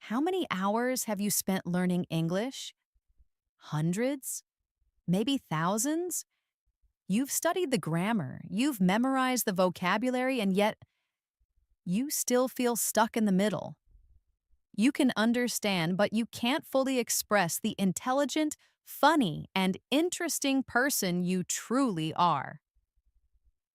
How many hours have you spent learning English? Hundreds? Maybe thousands? You've studied the grammar, you've memorized the vocabulary, and yet you still feel stuck in the middle. You can understand, but you can't fully express the intelligent, funny, and interesting person you truly are.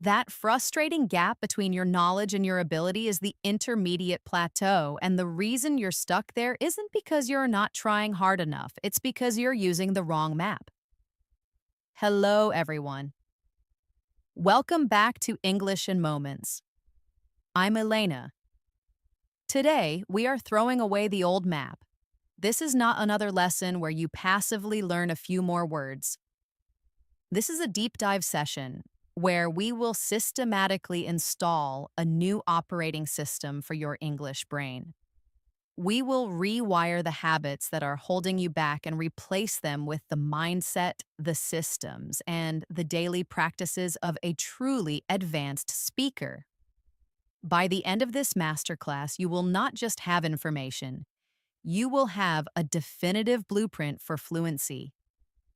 That frustrating gap between your knowledge and your ability is the intermediate plateau, and the reason you're stuck there isn't because you're not trying hard enough, it's because you're using the wrong map. Hello, everyone. Welcome back to English in Moments. I'm Elena. Today, we are throwing away the old map. This is not another lesson where you passively learn a few more words. This is a deep dive session where we will systematically install a new operating system for your English brain. We will rewire the habits that are holding you back and replace them with the mindset, the systems, and the daily practices of a truly advanced speaker. By the end of this masterclass, you will not just have information, you will have a definitive blueprint for fluency.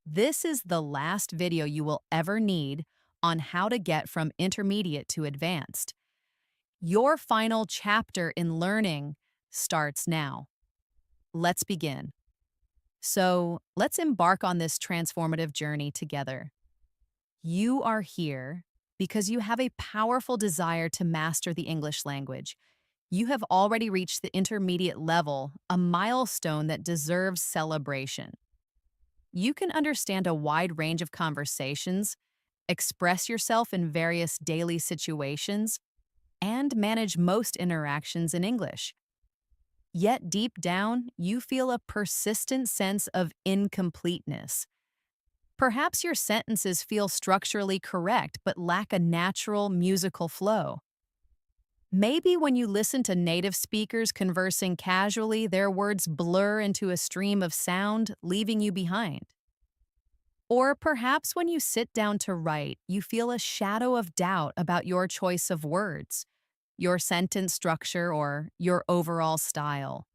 This is the last video you will ever need on how to get from intermediate to advanced. Your final chapter in learning starts now. Let's begin. So, let's embark on this transformative journey together. You are here because you have a powerful desire to master the English language. You have already reached the intermediate level, a milestone that deserves celebration. You can understand a wide range of conversations, express yourself in various daily situations, and manage most interactions in English. Yet deep down, you feel a persistent sense of incompleteness. Perhaps your sentences feel structurally correct but lack a natural musical flow. Maybe when you listen to native speakers conversing casually, their words blur into a stream of sound, leaving you behind. Or perhaps when you sit down to write, you feel a shadow of doubt about your choice of words, your sentence structure, or your overall style.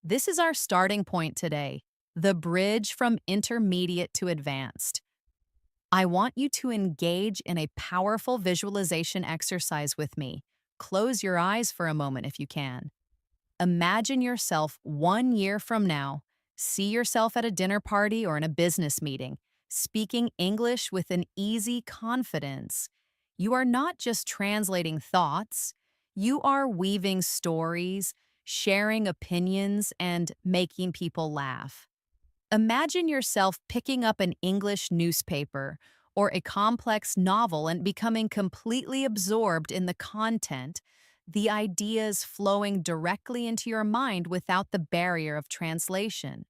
This is our starting point today, the bridge from intermediate to advanced. I want you to engage in a powerful visualization exercise with me. Close your eyes for a moment if you can. Imagine yourself 1 year from now. See yourself at a dinner party or in a business meeting, speaking English with an easy confidence. You are not just translating thoughts, you are weaving stories, sharing opinions, and making people laugh. Imagine yourself picking up an English newspaper or a complex novel and becoming completely absorbed in the content, the ideas flowing directly into your mind without the barrier of translation.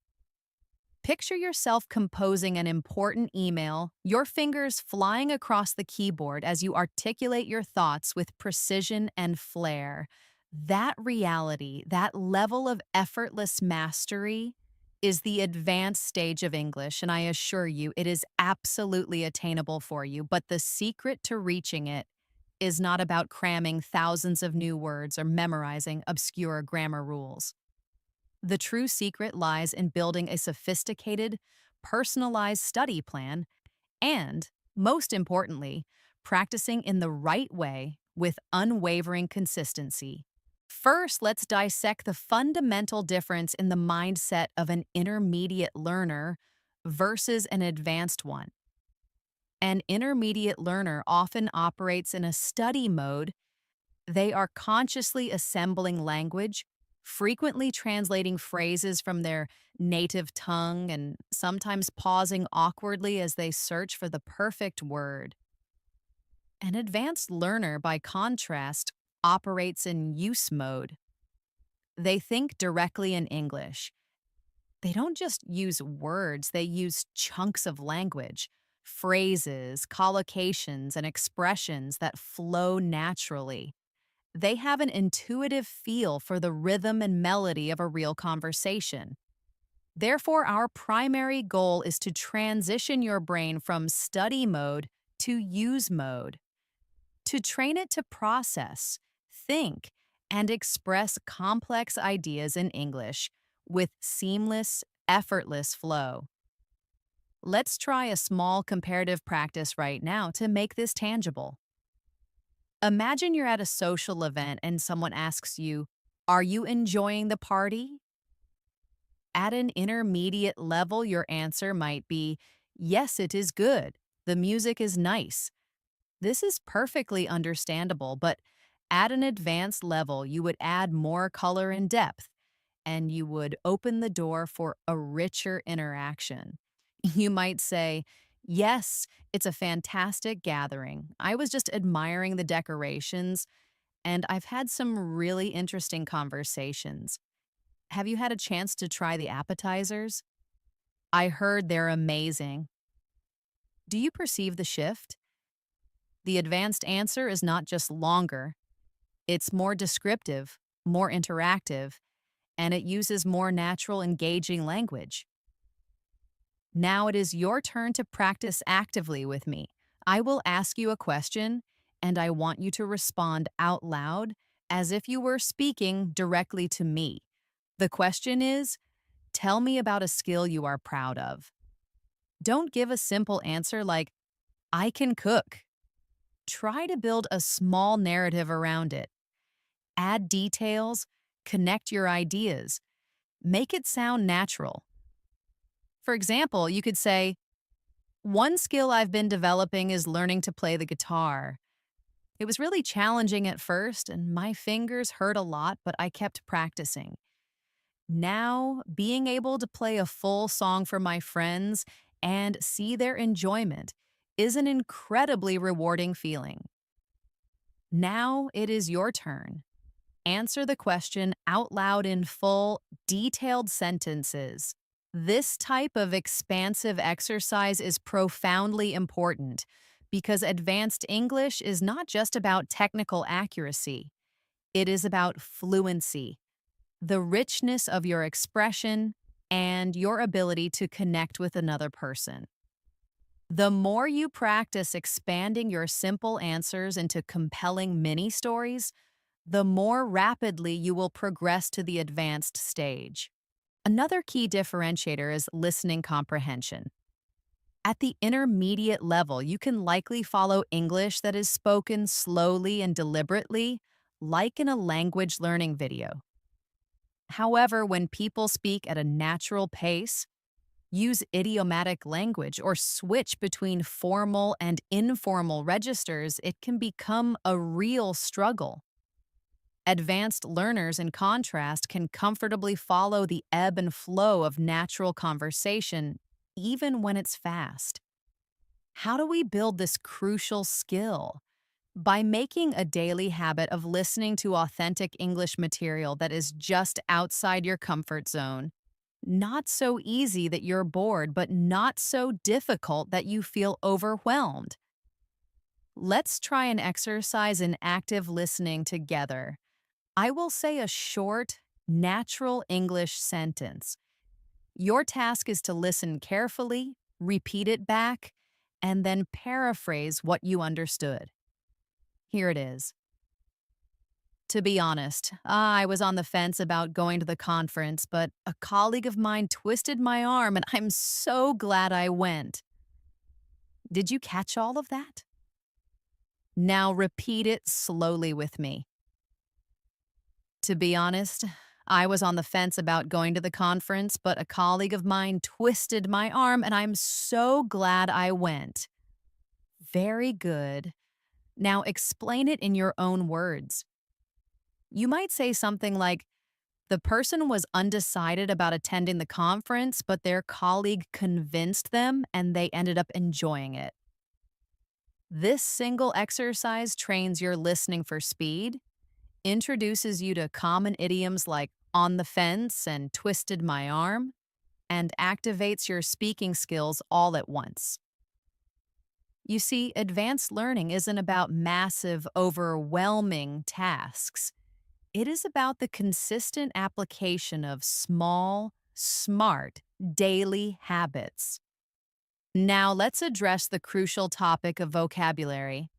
Picture yourself composing an important email, your fingers flying across the keyboard as you articulate your thoughts with precision and flair. That reality, that level of effortless mastery, is the advanced stage of English, and I assure you it is absolutely attainable for you. But the secret to reaching it is not about cramming thousands of new words or memorizing obscure grammar rules. The true secret lies in building a sophisticated, personalized study plan and, most importantly, practicing in the right way with unwavering consistency. First, let's dissect the fundamental difference in the mindset of an intermediate learner versus an advanced one. An intermediate learner often operates in a study mode. They are consciously assembling language, frequently translating phrases from their native tongue, and sometimes pausing awkwardly as they search for the perfect word. An advanced learner, by contrast, operates in use mode. They think directly in English. They don't just use words, they use chunks of language, phrases, collocations, and expressions that flow naturally. They have an intuitive feel for the rhythm and melody of a real conversation. Therefore, our primary goal is to transition your brain from study mode to use mode, to train it to process, think, and express complex ideas in English with seamless, effortless flow. Let's try a small comparative practice right now to make this tangible. Imagine you're at a social event and someone asks you, "Are you enjoying the party?" At an intermediate level, your answer might be, "Yes, it is good. The music is nice." This is perfectly understandable, but at an advanced level, you would add more color and depth, and you would open the door for a richer interaction. You might say, "Yes, it's a fantastic gathering. I was just admiring the decorations, and I've had some really interesting conversations. Have you had a chance to try the appetizers? I heard they're amazing." Do you perceive the shift? The advanced answer is not just longer, it's more descriptive, more interactive, and it uses more natural, engaging language. Now it is your turn to practice actively with me. I will ask you a question, and I want you to respond out loud as if you were speaking directly to me. The question is, tell me about a skill you are proud of. Don't give a simple answer like, "I can cook." Try to build a small narrative around it. Add details, connect your ideas, make it sound natural. For example, you could say, "One skill I've been developing is learning to play the guitar. It was really challenging at first, and my fingers hurt a lot, but I kept practicing. Now, being able to play a full song for my friends and see their enjoyment is an incredibly rewarding feeling." Now it is your turn. Answer the question out loud in full, detailed sentences. This type of expansive exercise is profoundly important because advanced English is not just about technical accuracy, it is about fluency, the richness of your expression, and your ability to connect with another person. The more you practice expanding your simple answers into compelling mini stories, the more rapidly you will progress to the advanced stage. Another key differentiator is listening comprehension. At the intermediate level, you can likely follow English that is spoken slowly and deliberately, like in a language learning video. However, when people speak at a natural pace, use idiomatic language, or switch between formal and informal registers, it can become a real struggle. Advanced learners, in contrast, can comfortably follow the ebb and flow of natural conversation, even when it's fast. How do we build this crucial skill? By making a daily habit of listening to authentic English material that is just outside your comfort zone. Not so easy that you're bored, but not so difficult that you feel overwhelmed. Let's try an exercise in active listening together. I will say a short, natural English sentence. Your task is to listen carefully, repeat it back, and then paraphrase what you understood. Here it is. To be honest, I was on the fence about going to the conference, but a colleague of mine twisted my arm and I'm so glad I went. Did you catch all of that? Now repeat it slowly with me. To be honest, I was on the fence about going to the conference, but a colleague of mine twisted my arm and I'm so glad I went. Very good. Now explain it in your own words. You might say something like, "The person was undecided about attending the conference, but their colleague convinced them and they ended up enjoying it." This single exercise trains your listening for speed, introduces you to common idioms like "on the fence" and "twisted my arm," and activates your speaking skills all at once. You see, advanced learning isn't about massive, overwhelming tasks. It is about the consistent application of small, smart, daily habits. Now let's address the crucial topic of vocabulary.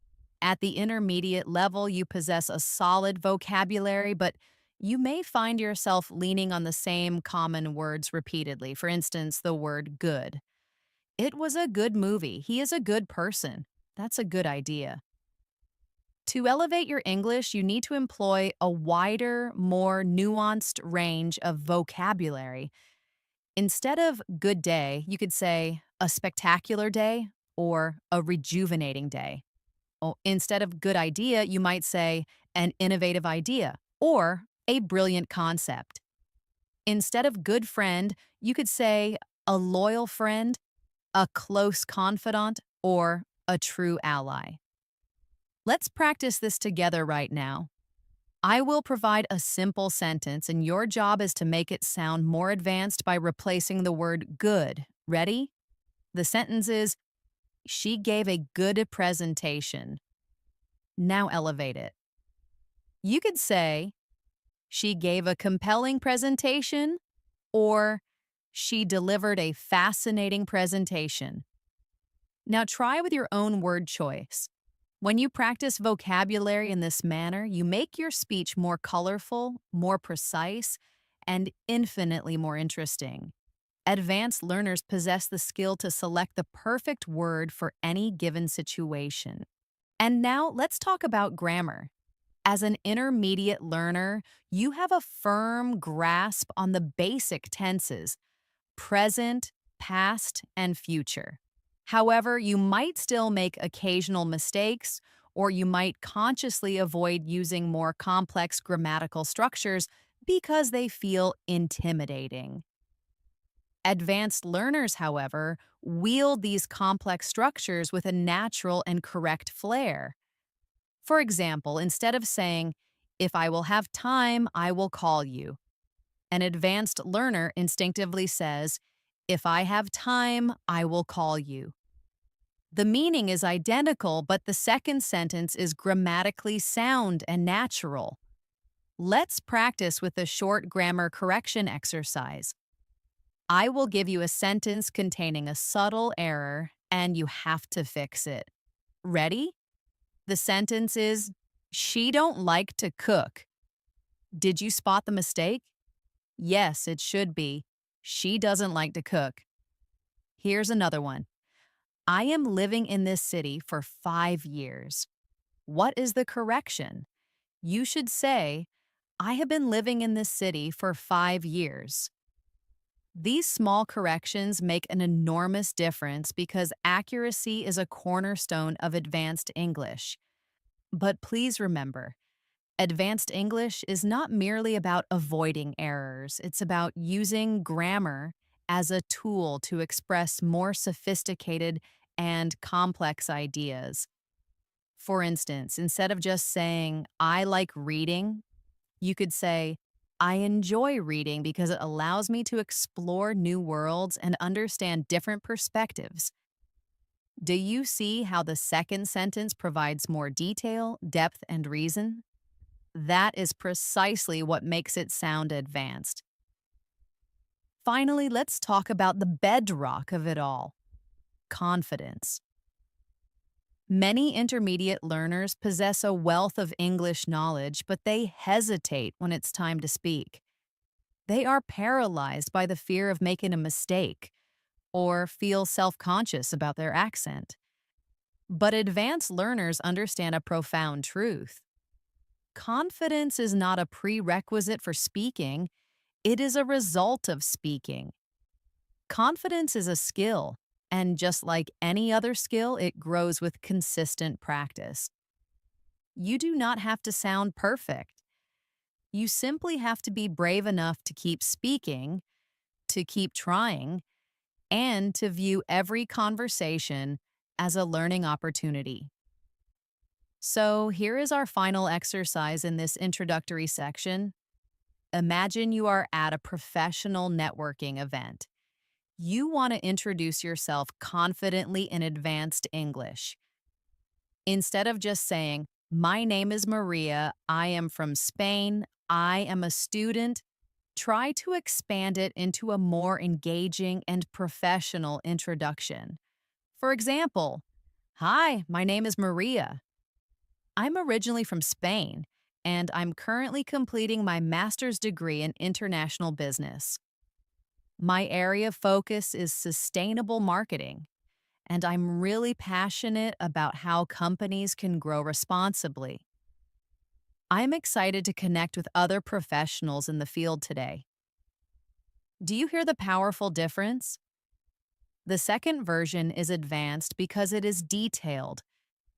At the intermediate level, you possess a solid vocabulary, but you may find yourself leaning on the same common words repeatedly. For instance, the word good. It was a good movie. He is a good person. That's a good idea. To elevate your English, you need to employ a wider, more nuanced range of vocabulary. Instead of good day, you could say a spectacular day or a rejuvenating day. Oh, instead of good idea, you might say an innovative idea or a brilliant concept. Instead of good friend, you could say a loyal friend, a close confidant, or a true ally. Let's practice this together right now. I will provide a simple sentence, and your job is to make it sound more advanced by replacing the word good. Ready? The sentence is, she gave a good presentation. Now elevate it. You could say, she gave a compelling presentation, or she delivered a fascinating presentation. Now try with your own word choice. When you practice vocabulary in this manner, you make your speech more colorful, more precise, and infinitely more interesting. Advanced learners possess the skill to select the perfect word for any given situation. And now let's talk about grammar. As an intermediate learner, you have a firm grasp on the basic tenses: present, past, and future. However, you might still make occasional mistakes, or you might consciously avoid using more complex grammatical structures because they feel intimidating. Advanced learners, however, wield these complex structures with a natural and correct flair. For example, instead of saying, if I will have time, I will call you, an advanced learner instinctively says, if I have time, I will call you. The meaning is identical, but the second sentence is grammatically sound and natural. Let's practice with a short grammar correction exercise. I will give you a sentence containing a subtle error, and you have to fix it. Ready? The sentence is, she don't like to cook. Did you spot the mistake? Yes, it should be, she doesn't like to cook. Here's another one. I am living in this city for 5 years. What is the correction? You should say, I have been living in this city for 5 years. These small corrections make an enormous difference because accuracy is a cornerstone of advanced English. But please remember, advanced English is not merely about avoiding errors. It's about using grammar as a tool to express more sophisticated and complex ideas. For instance, instead of just saying, I like reading, you could say, I enjoy reading because it allows me to explore new worlds and understand different perspectives. Do you see how the second sentence provides more detail, depth, and reason? That is precisely what makes it sound advanced. Finally, let's talk about the bedrock of it all: confidence. Many intermediate learners possess a wealth of English knowledge, but they hesitate when it's time to speak. They are paralyzed by the fear of making a mistake or feel self-conscious about their accent. But advanced learners understand a profound truth. Confidence is not a prerequisite for speaking, it is a result of speaking. Confidence is a skill, and just like any other skill, it grows with consistent practice. You do not have to sound perfect. You simply have to be brave enough to keep speaking, to keep trying, and to view every conversation as a learning opportunity. So, here is our final exercise in this introductory section. Imagine you are at a professional networking event. You want to introduce yourself confidently in advanced English. Instead of just saying, my name is Maria, I am from Spain, I am a student, try to expand it into a more engaging and professional introduction. For example, hi, my name is Maria. I'm originally from Spain, and I'm currently completing my master's degree in international business. My area of focus is sustainable marketing, and I'm really passionate about how companies can grow responsibly. I'm excited to connect with other professionals in the field today. Do you hear the powerful difference? The second version is advanced because it is detailed,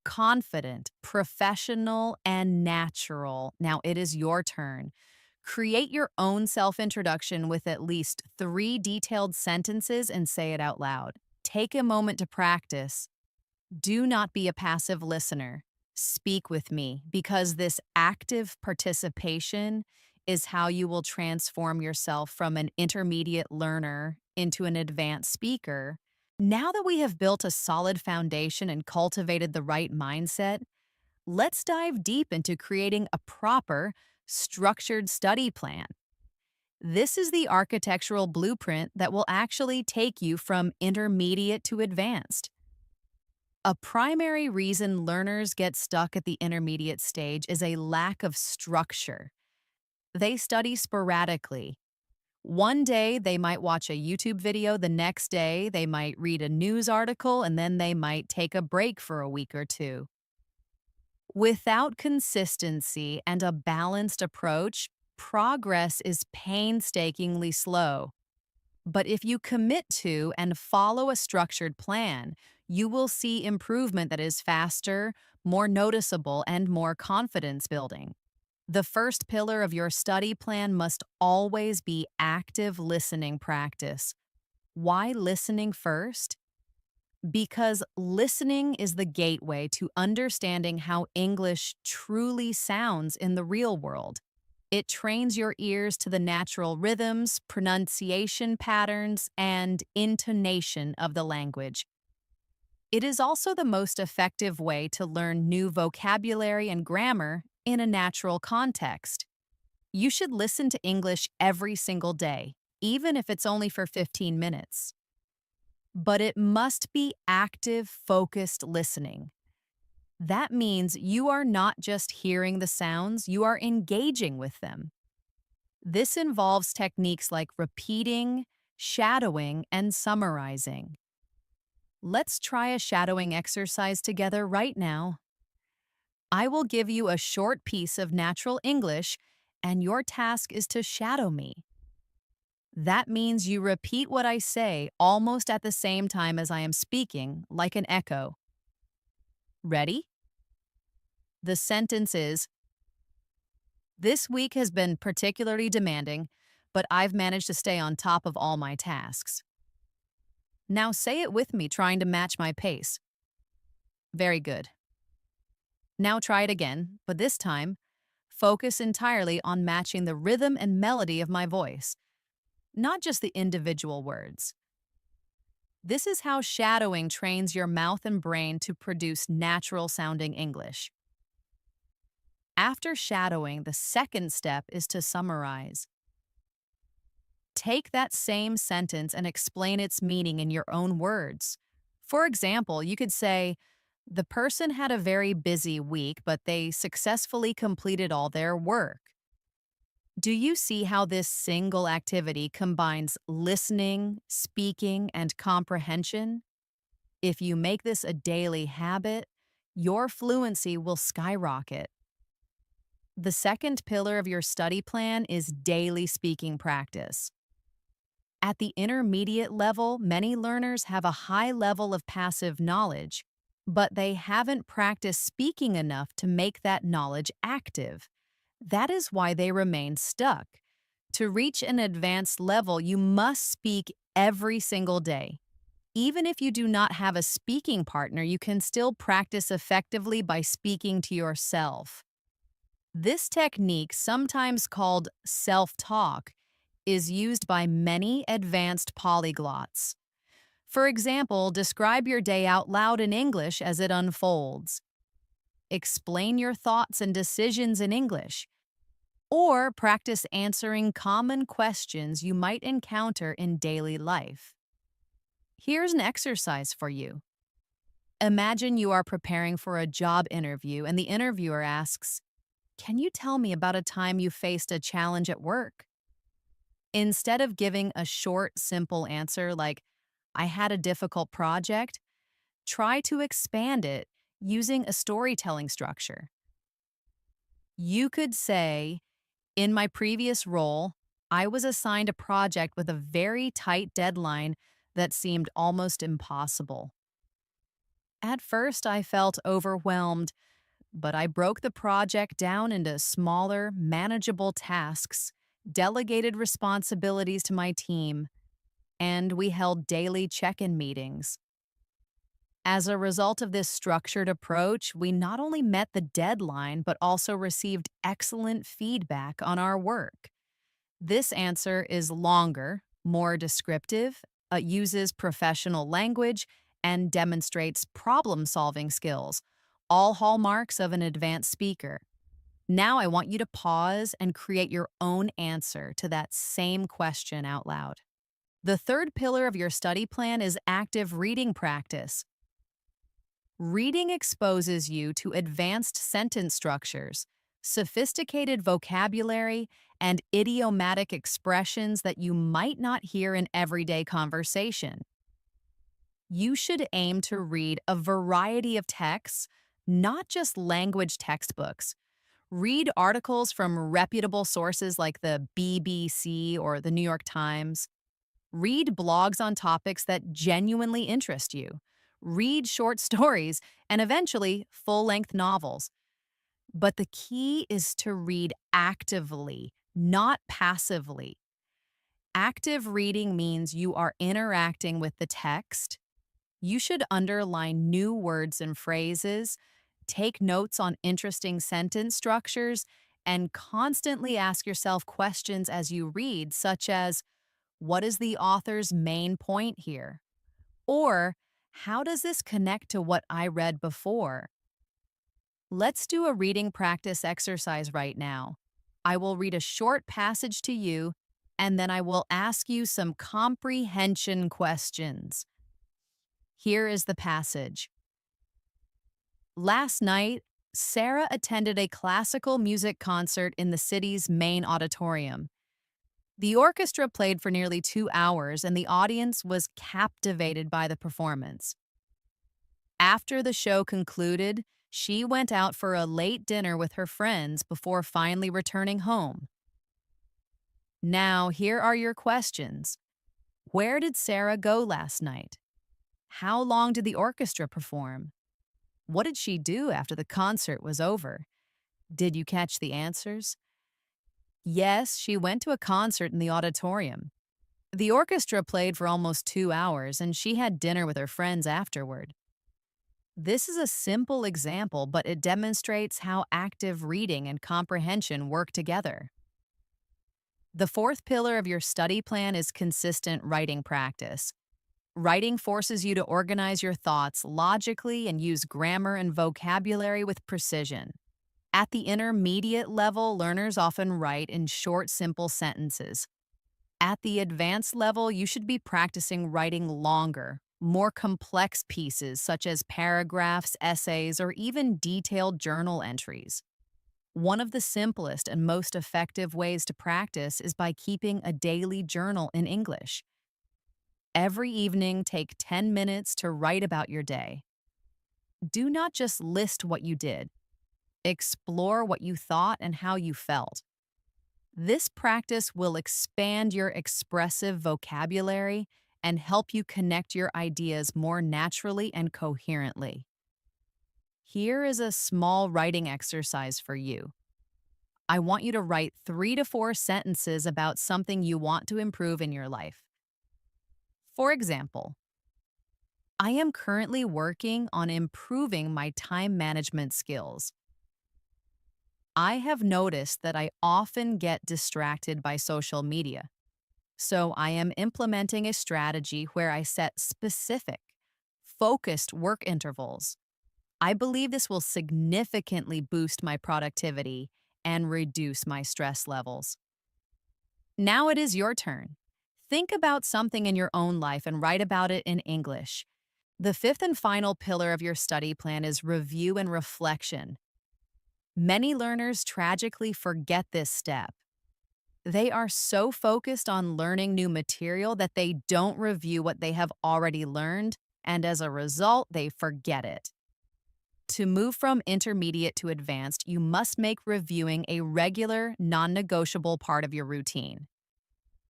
confident, professional, and natural. Now it is your turn. Create your own self introduction with at least 3 detailed sentences and say it out loud. Take a moment to practice. Do not be a passive listener. Speak with me because this active participation is how you will transform yourself from an intermediate learner into an advanced speaker. Now that we have built a solid foundation and cultivated the right mindset, let's dive deep into creating a proper, structured study plan. This is the architectural blueprint that will actually take you from intermediate to advanced. A primary reason learners get stuck at the intermediate stage is a lack of structure. They study sporadically. One day they might watch a YouTube video, the next day they might read a news article, and then they might take a break for a week or two. Without consistency and a balanced approach, progress is painstakingly slow. But if you commit to and follow a structured plan, you will see improvement that is faster, more noticeable, and more confidence building. The first pillar of your study plan must always be active listening practice. Why listening first? Because listening is the gateway to understanding how English truly sounds in the real world. It trains your ears to the natural rhythms, pronunciation patterns, and intonation of the language. It is also the most effective way to learn new vocabulary and grammar in a natural context. You should listen to English every single day, even if it's only for 15 minutes. But it must be active, focused listening. That means you are not just hearing the sounds, you are engaging with them. This involves techniques like repeating, shadowing, and summarizing. Let's try a shadowing exercise together right now. I will give you a short piece of natural English, and your task is to shadow me. That means you repeat what I say almost at the same time as I am speaking, like an echo. Ready? The sentence is, "This week has been particularly demanding, but I've managed to stay on top of all my tasks." Now say it with me, trying to match my pace. Very good. Now try it again, but this time, focus entirely on matching the rhythm and melody of my voice, not just the individual words. This is how shadowing trains your mouth and brain to produce natural-sounding English. After shadowing, the second step is to summarize. Take that same sentence and explain its meaning in your own words. For example, you could say, "The person had a very busy week, but they successfully completed all their work." Do you see how this single activity combines listening, speaking, and comprehension? If you make this a daily habit, your fluency will skyrocket. The second pillar of your study plan is daily speaking practice. At the intermediate level, many learners have a high level of passive knowledge, but they haven't practiced speaking enough to make that knowledge active. That is why they remain stuck. To reach an advanced level, you must speak every single day. Even if you do not have a speaking partner, you can still practice effectively by speaking to yourself. This technique, sometimes called self-talk, is used by many advanced polyglots. For example, describe your day out loud in English as it unfolds. Explain your thoughts and decisions in English. Or practice answering common questions you might encounter in daily life. Here's an exercise for you. Imagine you are preparing for a job interview and the interviewer asks, "Can you tell me about a time you faced a challenge at work?" Instead of giving a short, simple answer like, "I had a difficult project," try to expand it using a storytelling structure. You could say, "In my previous role, I was assigned a project with a very tight deadline that seemed almost impossible. At first, I felt overwhelmed, but I broke the project down into smaller, manageable tasks, delegated responsibilities to my team, and we held daily check in meetings. As a result of this structured approach, we not only met the deadline, but also received excellent feedback on our work." This answer is longer, more descriptive, uses professional language, and demonstrates problem solving skills, all hallmarks of an advanced speaker. Now I want you to pause and create your own answer to that same question out loud. The third pillar of your study plan is active reading practice. Reading exposes you to advanced sentence structures, sophisticated vocabulary, and idiomatic expressions that you might not hear in everyday conversation. You should aim to read a variety of texts, not just language textbooks. Read articles from reputable sources like the BBC or the New York Times. Read blogs on topics that genuinely interest you. Read short stories and eventually full length novels. But the key is to read actively, not passively. Active reading means you are interacting with the text. You should underline new words and phrases, take notes on interesting sentence structures, and constantly ask yourself questions as you read, such as, "What is the author's main point here?" Or, "How does this connect to what I read before?" Let's do a reading practice exercise right now. I will read a short passage to you, and then I will ask you some comprehension questions. Here is the passage. Last night, Sarah attended a classical music concert in the city's main auditorium. The orchestra played for nearly 2 hours, and the audience was captivated by the performance. After the show concluded, she went out for a late dinner with her friends before finally returning home. Now, here are your questions. Where did Sarah go last night? How long did the orchestra perform? What did she do after the concert was over? Did you catch the answers? Yes, she went to a concert in the auditorium. The orchestra played for almost 2 hours, and she had dinner with her friends afterward. This is a simple example, but it demonstrates how active reading and comprehension work together. The fourth pillar of your study plan is consistent writing practice. Writing forces you to organize your thoughts logically and use grammar and vocabulary with precision. At the intermediate level, learners often write in short, simple sentences. At the advanced level, you should be practicing writing longer, more complex pieces such as paragraphs, essays, or even detailed journal entries. One of the simplest and most effective ways to practice is by keeping a daily journal in English. Every evening, take 10 minutes to write about your day. Do not just list what you did. Explore what you thought and how you felt. This practice will expand your expressive vocabulary and help you connect your ideas more naturally and coherently. Here is a small writing exercise for you. I want you to write 3 to 4 sentences about something you want to improve in your life. For example, I am currently working on improving my time management skills. I have noticed that I often get distracted by social media, so I am implementing a strategy where I set specific, focused work intervals. I believe this will significantly boost my productivity and reduce my stress levels. Now it is your turn. Think about something in your own life and write about it in English. The fifth and final pillar of your study plan is review and reflection. Many learners tragically forget this step. They are so focused on learning new material that they don't review what they have already learned, and as a result, they forget it. To move from intermediate to advanced, you must make reviewing a regular, non negotiable part of your routine.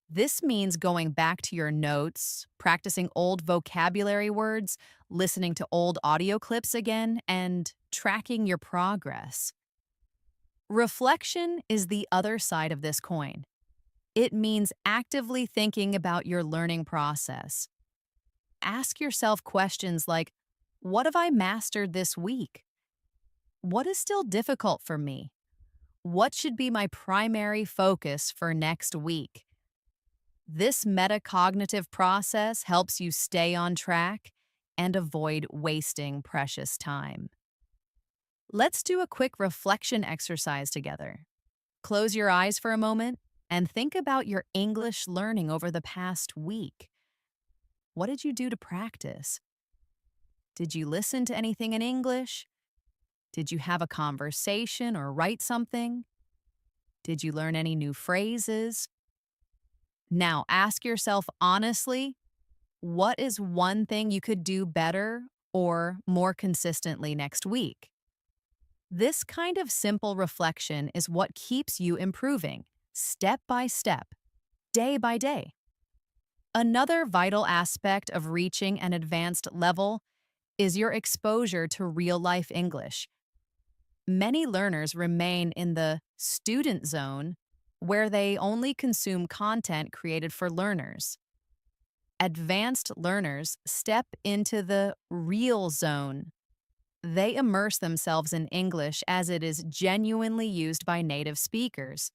This means going back to your notes, practicing old vocabulary words, listening to old audio clips again, and tracking your progress. Reflection is the other side of this coin. It means actively thinking about your learning process. Ask yourself questions like, what have I mastered this week? What is still difficult for me? What should be my primary focus for next week? This metacognitive process helps you stay on track and avoid wasting precious time. Let's do a quick reflection exercise together. Close your eyes for a moment and think about your English learning over the past week. What did you do to practice? Did you listen to anything in English? Did you have a conversation or write something? Did you learn any new phrases? Now ask yourself honestly, what is one thing you could do better or more consistently next week? This kind of simple reflection is what keeps you improving, step by step, day by day. Another vital aspect of reaching an advanced level is your exposure to real life English. Many learners remain in the student zone where they only consume content created for learners. Advanced learners step into the real zone. They immerse themselves in English as it is genuinely used by native speakers.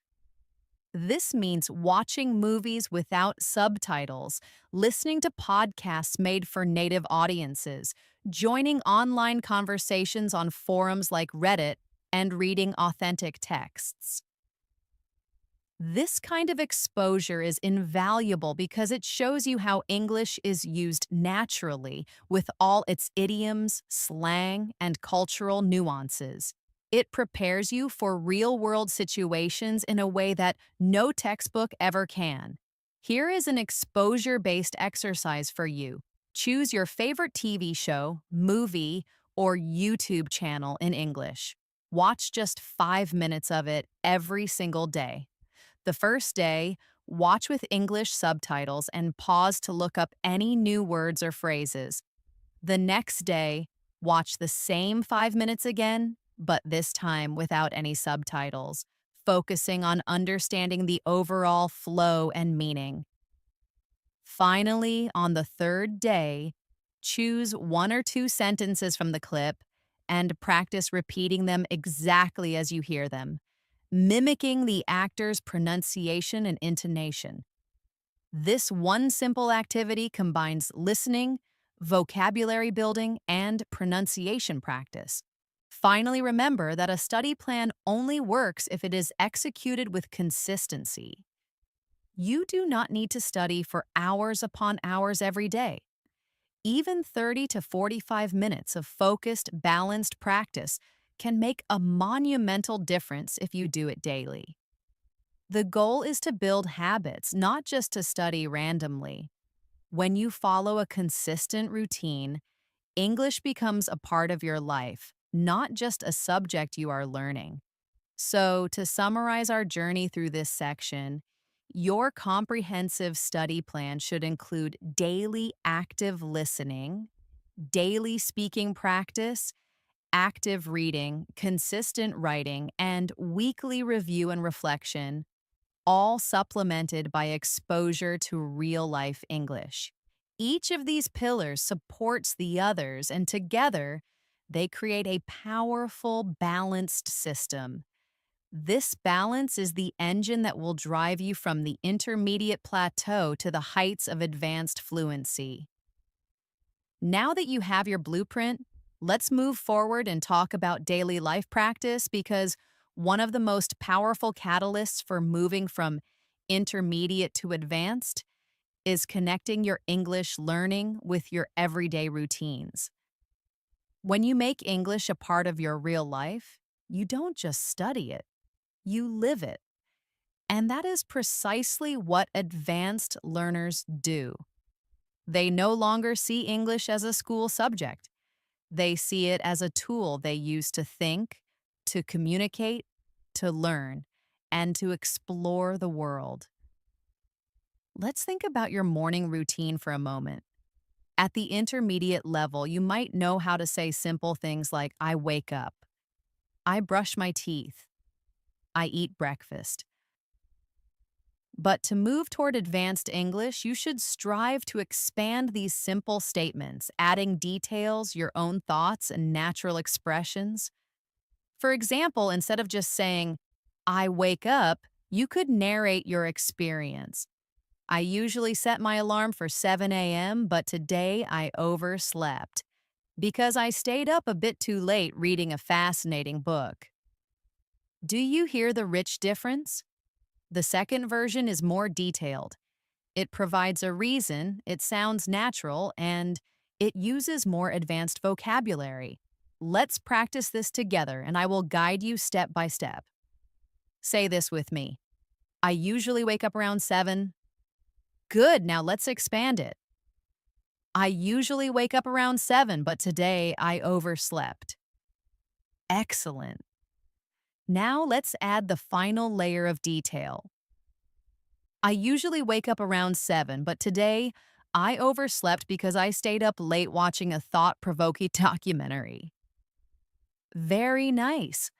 This means watching movies without subtitles, listening to podcasts made for native audiences, joining online conversations on forums like Reddit, and reading authentic texts. This kind of exposure is invaluable because it shows you how English is used naturally with all its idioms, slang, and cultural nuances. It prepares you for real-world situations in a way that no textbook ever can. Here is an exposure-based exercise for you. Choose your favorite TV show, movie, or YouTube channel in English. Watch just 5 minutes of it every single day. The first day, watch with English subtitles and pause to look up any new words or phrases. The next day, watch the same 5 minutes again, but this time without any subtitles, focusing on understanding the overall flow and meaning. Finally, on the third day, choose one or two sentences from the clip and practice repeating them exactly as you hear them, mimicking the actor's pronunciation and intonation. This one simple activity combines listening, vocabulary building, and pronunciation practice. Finally, remember that a study plan only works if it is executed with consistency. You do not need to study for hours upon hours every day. Even 30 to 45 minutes of focused, balanced practice can make a monumental difference if you do it daily. The goal is to build habits, not just to study randomly. When you follow a consistent routine, English becomes a part of your life, not just a subject you are learning. So, to summarize our journey through this section, your comprehensive study plan should include daily active listening, daily speaking practice, active reading, consistent writing, and weekly review and reflection, all supplemented by exposure to real life English. Each of these pillars supports the others, and together, they create a powerful, balanced system. This balance is the engine that will drive you from the intermediate plateau to the heights of advanced fluency. Now that you have your blueprint, let's move forward and talk about daily life practice because one of the most powerful catalysts for moving from intermediate to advanced is connecting your English learning with your everyday routines. When you make English a part of your real life, you don't just study it, you live it. And that is precisely what advanced learners do. They no longer see English as a school subject. They see it as a tool they use to think, to communicate, to learn, and to explore the world. Let's think about your morning routine for a moment. At the intermediate level, you might know how to say simple things like, I wake up, I brush my teeth, I eat breakfast. But to move toward advanced English, you should strive to expand these simple statements, adding details, your own thoughts, and natural expressions. For example, instead of just saying, I wake up, you could narrate your experience. I usually set my alarm for 7 a.m., but today I overslept because I stayed up a bit too late reading a fascinating book. Do you hear the rich difference? The second version is more detailed. It provides a reason, it sounds natural, and it uses more advanced vocabulary. Let's practice this together, and I will guide you step by step. Say this with me. I usually wake up around 7. Good, now let's expand it. I usually wake up around 7, but today I overslept. Excellent. Now let's add the final layer of detail. I usually wake up around 7, but today I overslept because I stayed up late watching a thought-provoking documentary. Very nice.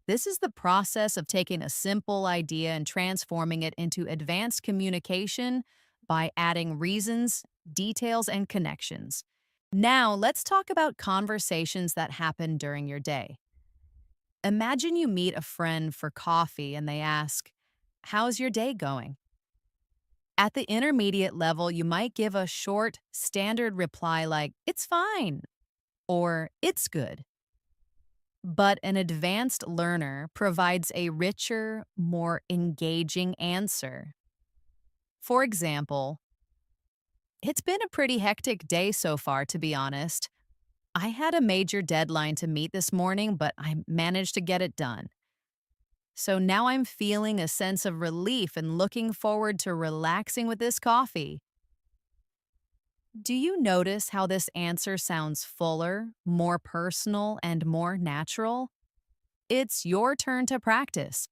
This is the process of taking a simple idea and transforming it into advanced communication by adding reasons, details, and connections. Now, let's talk about conversations that happen during your day. Imagine you meet a friend for coffee and they ask, how's your day going? At the intermediate level, you might give a short, standard reply like, it's fine, or it's good. But an advanced learner provides a richer, more engaging answer. For example, it's been a pretty hectic day so far, to be honest. I had a major deadline to meet this morning, but I managed to get it done. So now I'm feeling a sense of relief and looking forward to relaxing with this coffee. Do you notice how this answer sounds fuller, more personal, and more natural? It's your turn to practice.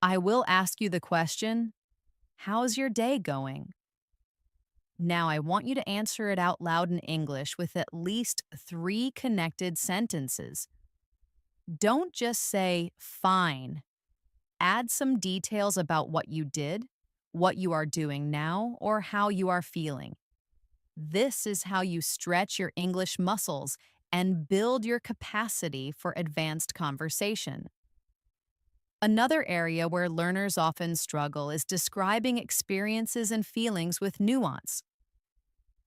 I will ask you the question, how's your day going? Now I want you to answer it out loud in English with at least 3 connected sentences. Don't just say, fine. Add some details about what you did, what you are doing now, or how you are feeling. This is how you stretch your English muscles and build your capacity for advanced conversation. Another area where learners often struggle is describing experiences and feelings with nuance.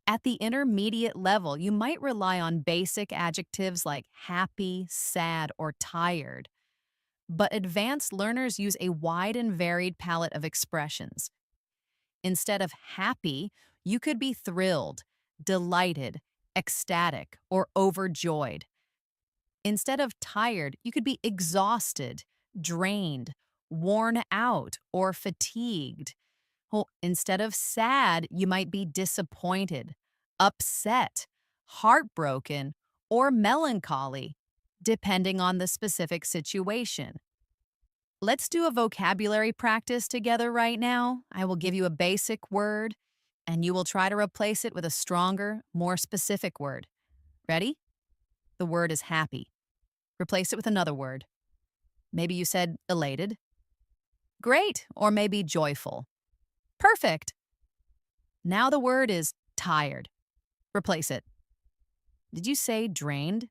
At the intermediate level, you might rely on basic adjectives like happy, sad, or tired. But advanced learners use a wide and varied palette of expressions. Instead of happy, you could be thrilled, delighted, ecstatic, or overjoyed. Instead of tired, you could be exhausted, drained, worn out, or fatigued. Well, instead of sad, you might be disappointed, upset, heartbroken, or melancholy, depending on the specific situation. Let's do a vocabulary practice together right now. I will give you a basic word, and you will try to replace it with a stronger, more specific word. Ready? The word is happy. Replace it with another word. Maybe you said elated. Great, or maybe joyful. Perfect. Now the word is tired. Replace it. Did you say drained?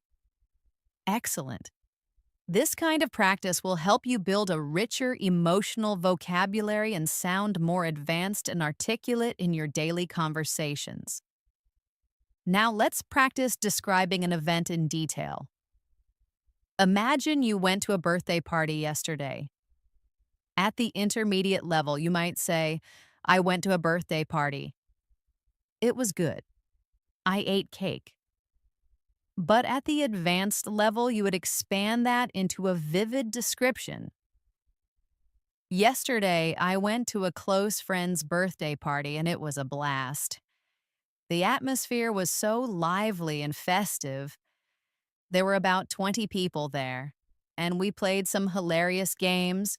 Excellent. This kind of practice will help you build a richer emotional vocabulary and sound more advanced and articulate in your daily conversations. Now let's practice describing an event in detail. Imagine you went to a birthday party yesterday. At the intermediate level, you might say, I went to a birthday party. It was good. I ate cake. But at the advanced level, you would expand that into a vivid description. Yesterday, I went to a close friend's birthday party and it was a blast. The atmosphere was so lively and festive. There were about 20 people there, and we played some hilarious games,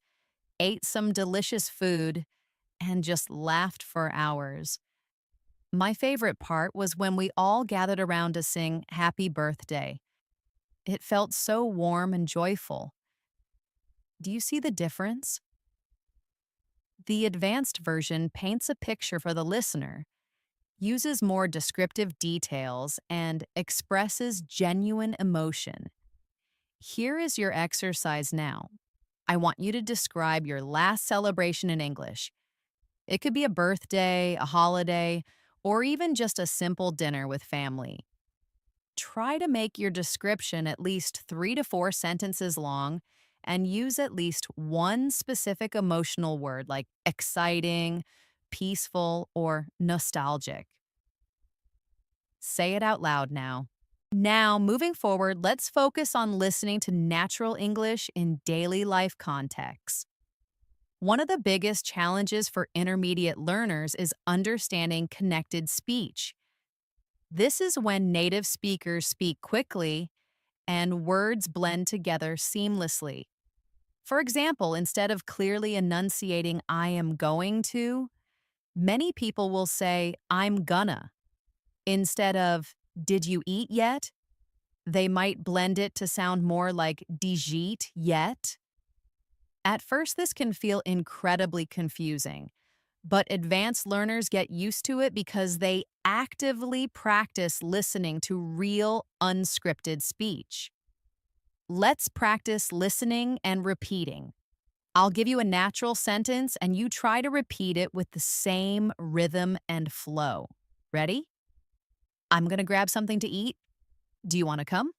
ate some delicious food, and just laughed for hours. My favorite part was when we all gathered around to sing Happy Birthday. It felt so warm and joyful. Do you see the difference? The advanced version paints a picture for the listener, uses more descriptive details, and expresses genuine emotion. Here is your exercise now. I want you to describe your last celebration in English. It could be a birthday, a holiday, or even just a simple dinner with family. Try to make your description at least 3 to 4 sentences long and use at least one specific emotional word like exciting, peaceful, or nostalgic. Say it out loud now. Now, moving forward, let's focus on listening to natural English in daily life contexts. One of the biggest challenges for intermediate learners is understanding connected speech. This is when native speakers speak quickly and words blend together seamlessly. For example, instead of clearly enunciating I am going to, many people will say I'm gonna. Instead of did you eat yet? They might blend it to sound more like digit yet. At first, this can feel incredibly confusing, but advanced learners get used to it because they actively practice listening to real, unscripted speech. Let's practice listening and repeating. I'll give you a natural sentence and you try to repeat it with the same rhythm and flow. Ready? I'm going to grab something to eat. Do you want to come?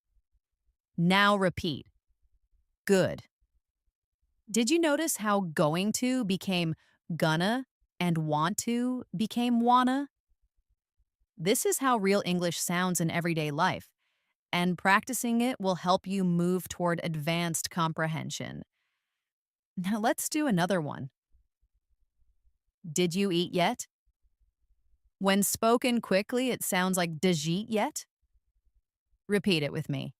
Now repeat. Good. Did you notice how going to became gonna and want to became wanna? This is how real English sounds in everyday life, and practicing it will help you move toward advanced comprehension. Now let's do another one. Did you eat yet? When spoken quickly, it sounds like did you eat yet? Repeat it with me.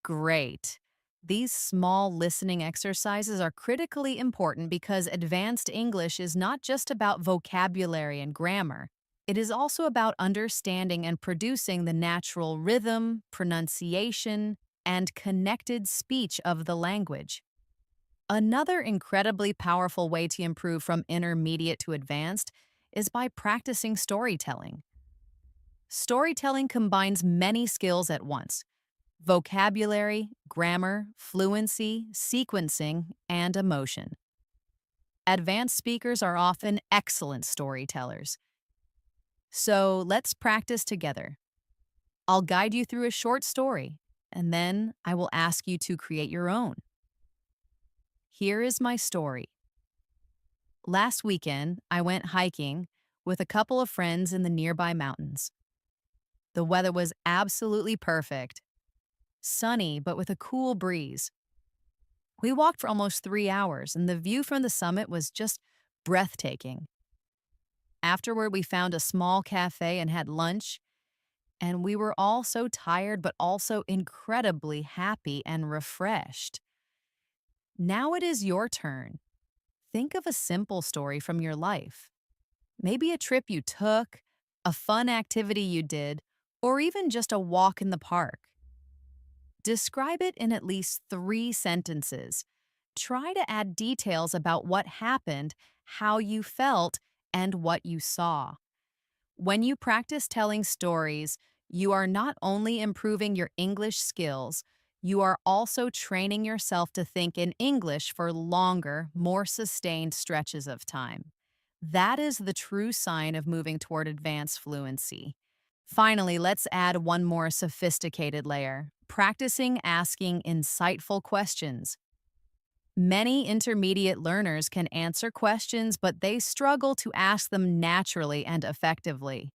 Great. These small listening exercises are critically important because advanced English is not just about vocabulary and grammar. It is also about understanding and producing the natural rhythm, pronunciation, and connected speech of the language. Another incredibly powerful way to improve from intermediate to advanced is by practicing storytelling. Storytelling combines many skills at once: vocabulary, grammar, fluency, sequencing, and emotion. Advanced speakers are often excellent storytellers. So let's practice together. I'll guide you through a short story, and then I will ask you to create your own. Here is my story. Last weekend, I went hiking with a couple of friends in the nearby mountains. The weather was absolutely perfect, sunny but with a cool breeze. We walked for almost 3 hours, and the view from the summit was just breathtaking. Afterward, we found a small cafe and had lunch, and we were all so tired but also incredibly happy and refreshed. Now it is your turn. Think of a simple story from your life. Maybe a trip you took, a fun activity you did, or even just a walk in the park. Describe it in at least 3 sentences. Try to add details about what happened, how you felt, and what you saw. When you practice telling stories, you are not only improving your English skills, you are also training yourself to think in English for longer, more sustained stretches of time. That is the true sign of moving toward advanced fluency. Finally, let's add one more sophisticated layer: practicing asking insightful questions. Many intermediate learners can answer questions, but they struggle to ask them naturally and effectively.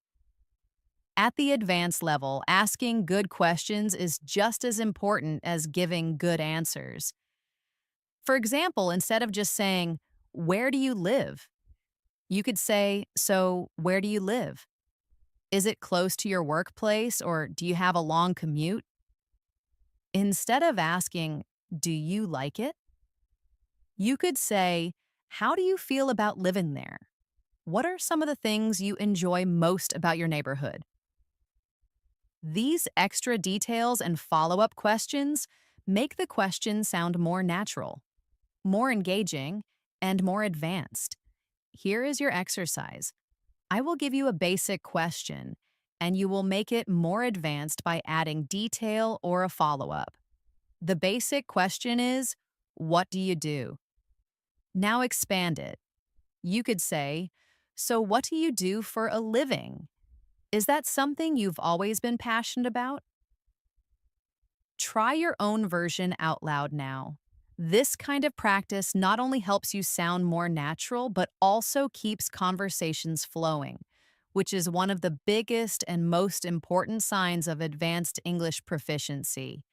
At the advanced level, asking good questions is just as important as giving good answers. For example, instead of just saying, "Where do you live?" you could say, "So, where do you live? Is it close to your workplace or do you have a long commute?" Instead of asking, "Do you like it?" you could say, "How do you feel about living there? What are some of the things you enjoy most about your neighborhood?" These extra details and follow up questions make the question sound more natural, more engaging, and more advanced. Here is your exercise. I will give you a basic question, and you will make it more advanced by adding detail or a follow up. The basic question is, "What do you do?" Now expand it. You could say, "So, what do you do for a living? Is that something you've always been passionate about?" Try your own version out loud now. This kind of practice not only helps you sound more natural, but also keeps conversations flowing, which is one of the biggest and most important signs of advanced English proficiency.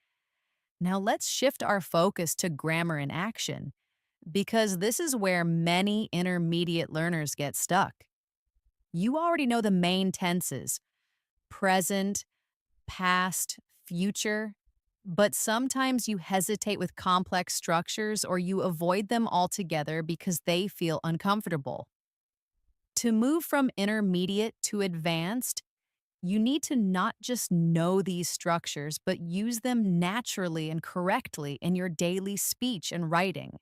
Now let's shift our focus to grammar in action, because this is where many intermediate learners get stuck. You already know the main tenses: present, past, future, but sometimes you hesitate with complex structures or you avoid them altogether because they feel uncomfortable. To move from intermediate to advanced, you need to not just know these structures, but use them naturally and correctly in your daily speech and writing.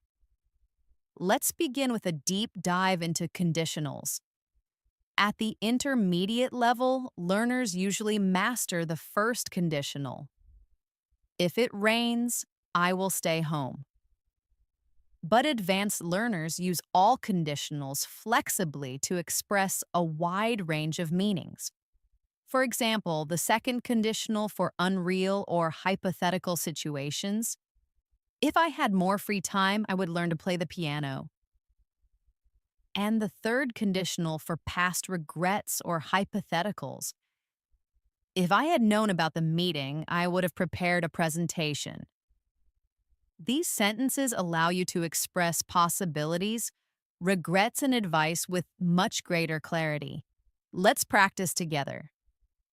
Let's begin with a deep dive into conditionals. At the intermediate level, learners usually master the first conditional. If it rains, I will stay home. But advanced learners use all conditionals flexibly to express a wide range of meanings. For example, the second conditional for unreal or hypothetical situations: "If I had more free time, I would learn to play the piano." And the third conditional for past regrets or hypotheticals: "If I had known about the meeting, I would have prepared a presentation." These sentences allow you to express possibilities, regrets, and advice with much greater clarity. Let's practice together.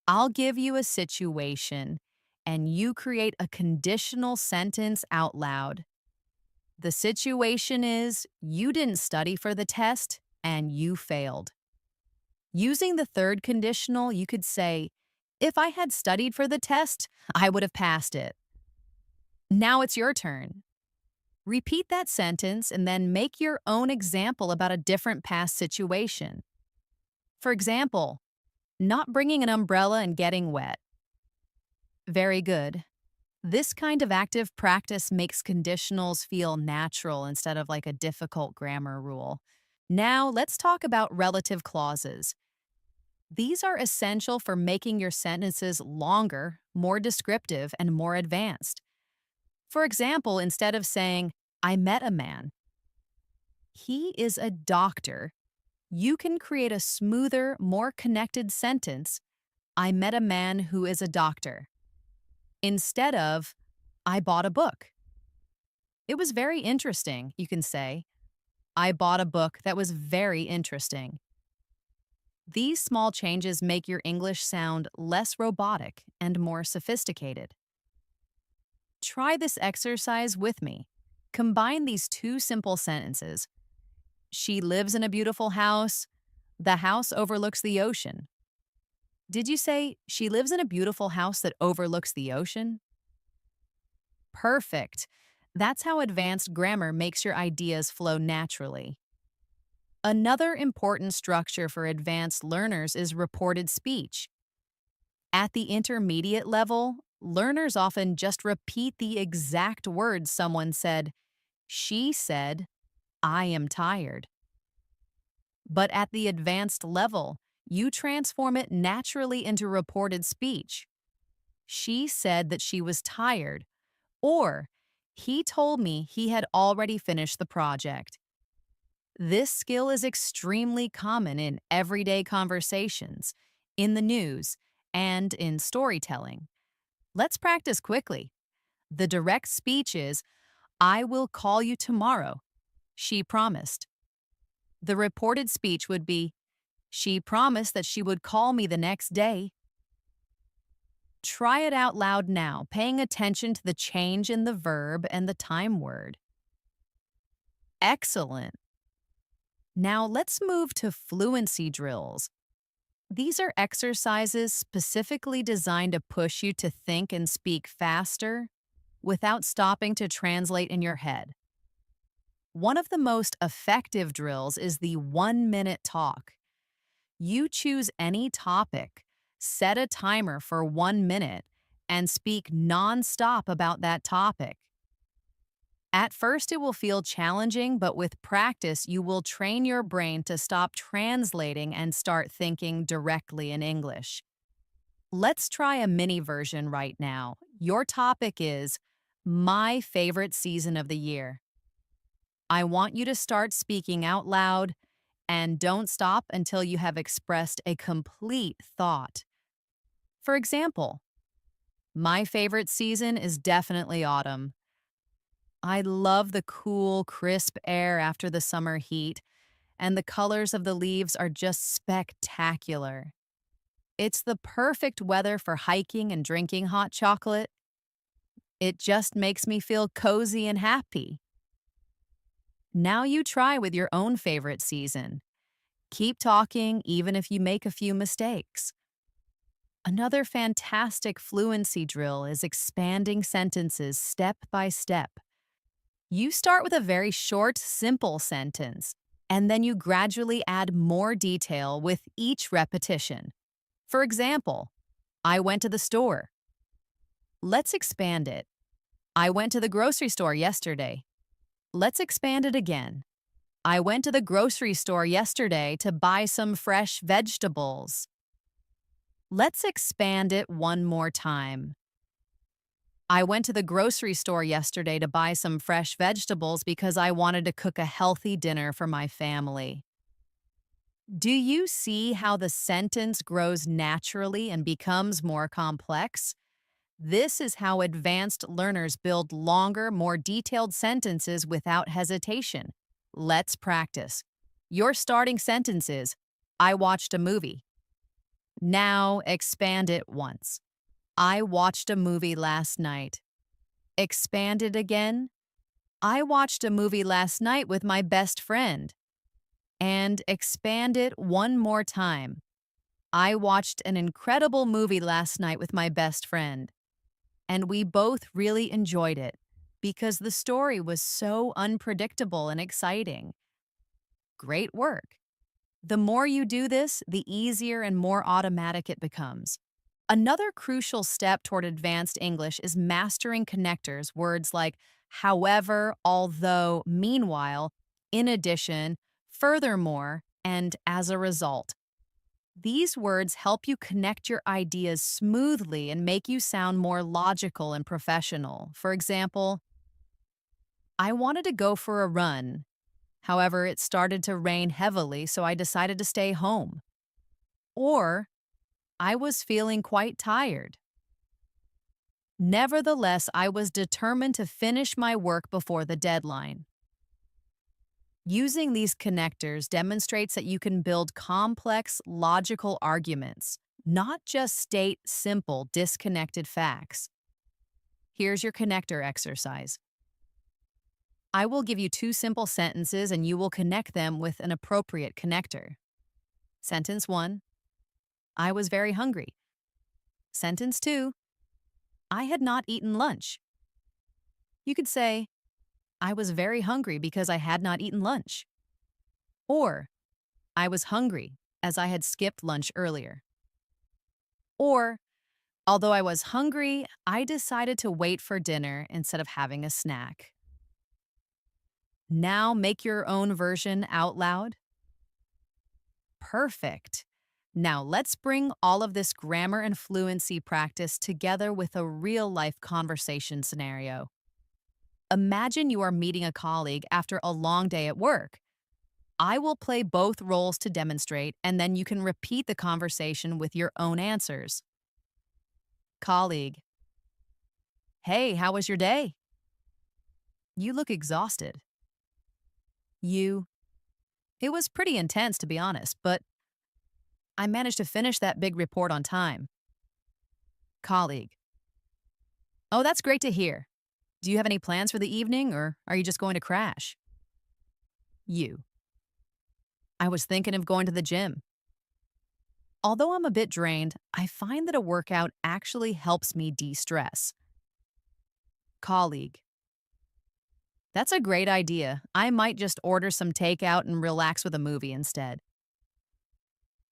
I'll give you a situation, and you create a conditional sentence out loud. The situation is, you didn't study for the test, and you failed. Using the third conditional, you could say, "If I had studied for the test, I would have passed it." Now it's your turn. Repeat that sentence and then make your own example about a different past situation. For example, not bringing an umbrella and getting wet. Very good. This kind of active practice makes conditionals feel natural instead of like a difficult grammar rule. Now, let's talk about relative clauses. These are essential for making your sentences longer, more descriptive, and more advanced. For example, instead of saying, "I met a man," "He is a doctor," you can create a smoother, more connected sentence: "I met a man who is a doctor," instead of, "I bought a book." "It was very interesting," you can say. "I bought a book that was very interesting." These small changes make your English sound less robotic and more sophisticated. Try this exercise with me. Combine these two simple sentences. She lives in a beautiful house. The house overlooks the ocean. Did you say she lives in a beautiful house that overlooks the ocean? Perfect. That's how advanced grammar makes your ideas flow naturally. Another important structure for advanced learners is reported speech. At the intermediate level, learners often just repeat the exact words someone said. She said, "I am tired." But at the advanced level, you transform it naturally into reported speech. She said that she was tired, or He told me he had already finished the project. This skill is extremely common in everyday conversations, in the news, and in storytelling. Let's practice quickly. The direct speech is, I will call you tomorrow. She promised. The reported speech would be, she promised that she would call me the next day. Try it out loud now, paying attention to the change in the verb and the time word. Excellent. Now let's move to fluency drills. These are exercises specifically designed to push you to think and speak faster without stopping to translate in your head. One of the most effective drills is the 1 minute talk. You choose any topic, set a timer for 1 minute, and speak nonstop about that topic. At first, it will feel challenging, but with practice, you will train your brain to stop translating and start thinking directly in English. Let's try a mini version right now. Your topic is my favorite season of the year. I want you to start speaking out loud and don't stop until you have expressed a complete thought. For example, my favorite season is definitely autumn. I love the cool, crisp air after the summer heat, and the colors of the leaves are just spectacular. It's the perfect weather for hiking and drinking hot chocolate. It just makes me feel cozy and happy. Now you try with your own favorite season. Keep talking even if you make a few mistakes. Another fantastic fluency drill is expanding sentences step by step. You start with a very short, simple sentence, and then you gradually add more detail with each repetition. For example, I went to the store. Let's expand it. I went to the grocery store yesterday. Let's expand it again. I went to the grocery store yesterday to buy some fresh vegetables. Let's expand it one more time. I went to the grocery store yesterday to buy some fresh vegetables because I wanted to cook a healthy dinner for my family. Do you see how the sentence grows naturally and becomes more complex? This is how advanced learners build longer, more detailed sentences without hesitation. Let's practice. Your starting sentence is, I watched a movie. Now expand it once. I watched a movie last night. Expand it again. I watched a movie last night with my best friend. And expand it one more time. I watched an incredible movie last night with my best friend. And we both really enjoyed it because the story was so unpredictable and exciting. Great work. The more you do this, the easier and more automatic it becomes. Another crucial step toward advanced English is mastering connectors, words like however, although, meanwhile, in addition, furthermore, and as a result. These words help you connect your ideas smoothly and make you sound more logical and professional. For example, I wanted to go for a run. However, it started to rain heavily, so I decided to stay home. Or, I was feeling quite tired. Nevertheless, I was determined to finish my work before the deadline. Using these connectors demonstrates that you can build complex, logical arguments, not just state simple, disconnected facts. Here's your connector exercise. I will give you two simple sentences and you will connect them with an appropriate connector. Sentence 1, I was very hungry. Sentence 2, I had not eaten lunch. You could say, I was very hungry because I had not eaten lunch. Or, I was hungry as I had skipped lunch earlier. Or, although I was hungry, I decided to wait for dinner instead of having a snack. Now make your own version out loud. Perfect. Now let's bring all of this grammar and fluency practice together with a real-life conversation scenario. Imagine you are meeting a colleague after a long day at work. I will play both roles to demonstrate, and then you can repeat the conversation with your own answers. Colleague, hey, how was your day? You look exhausted. You, it was pretty intense to be honest, but I managed to finish that big report on time. Colleague, oh, that's great to hear. Do you have any plans for the evening or are you just going to crash? You, I was thinking of going to the gym. Although I'm a bit drained, I find that a workout actually helps me de stress. Colleague, that's a great idea. I might just order some takeout and relax with a movie instead.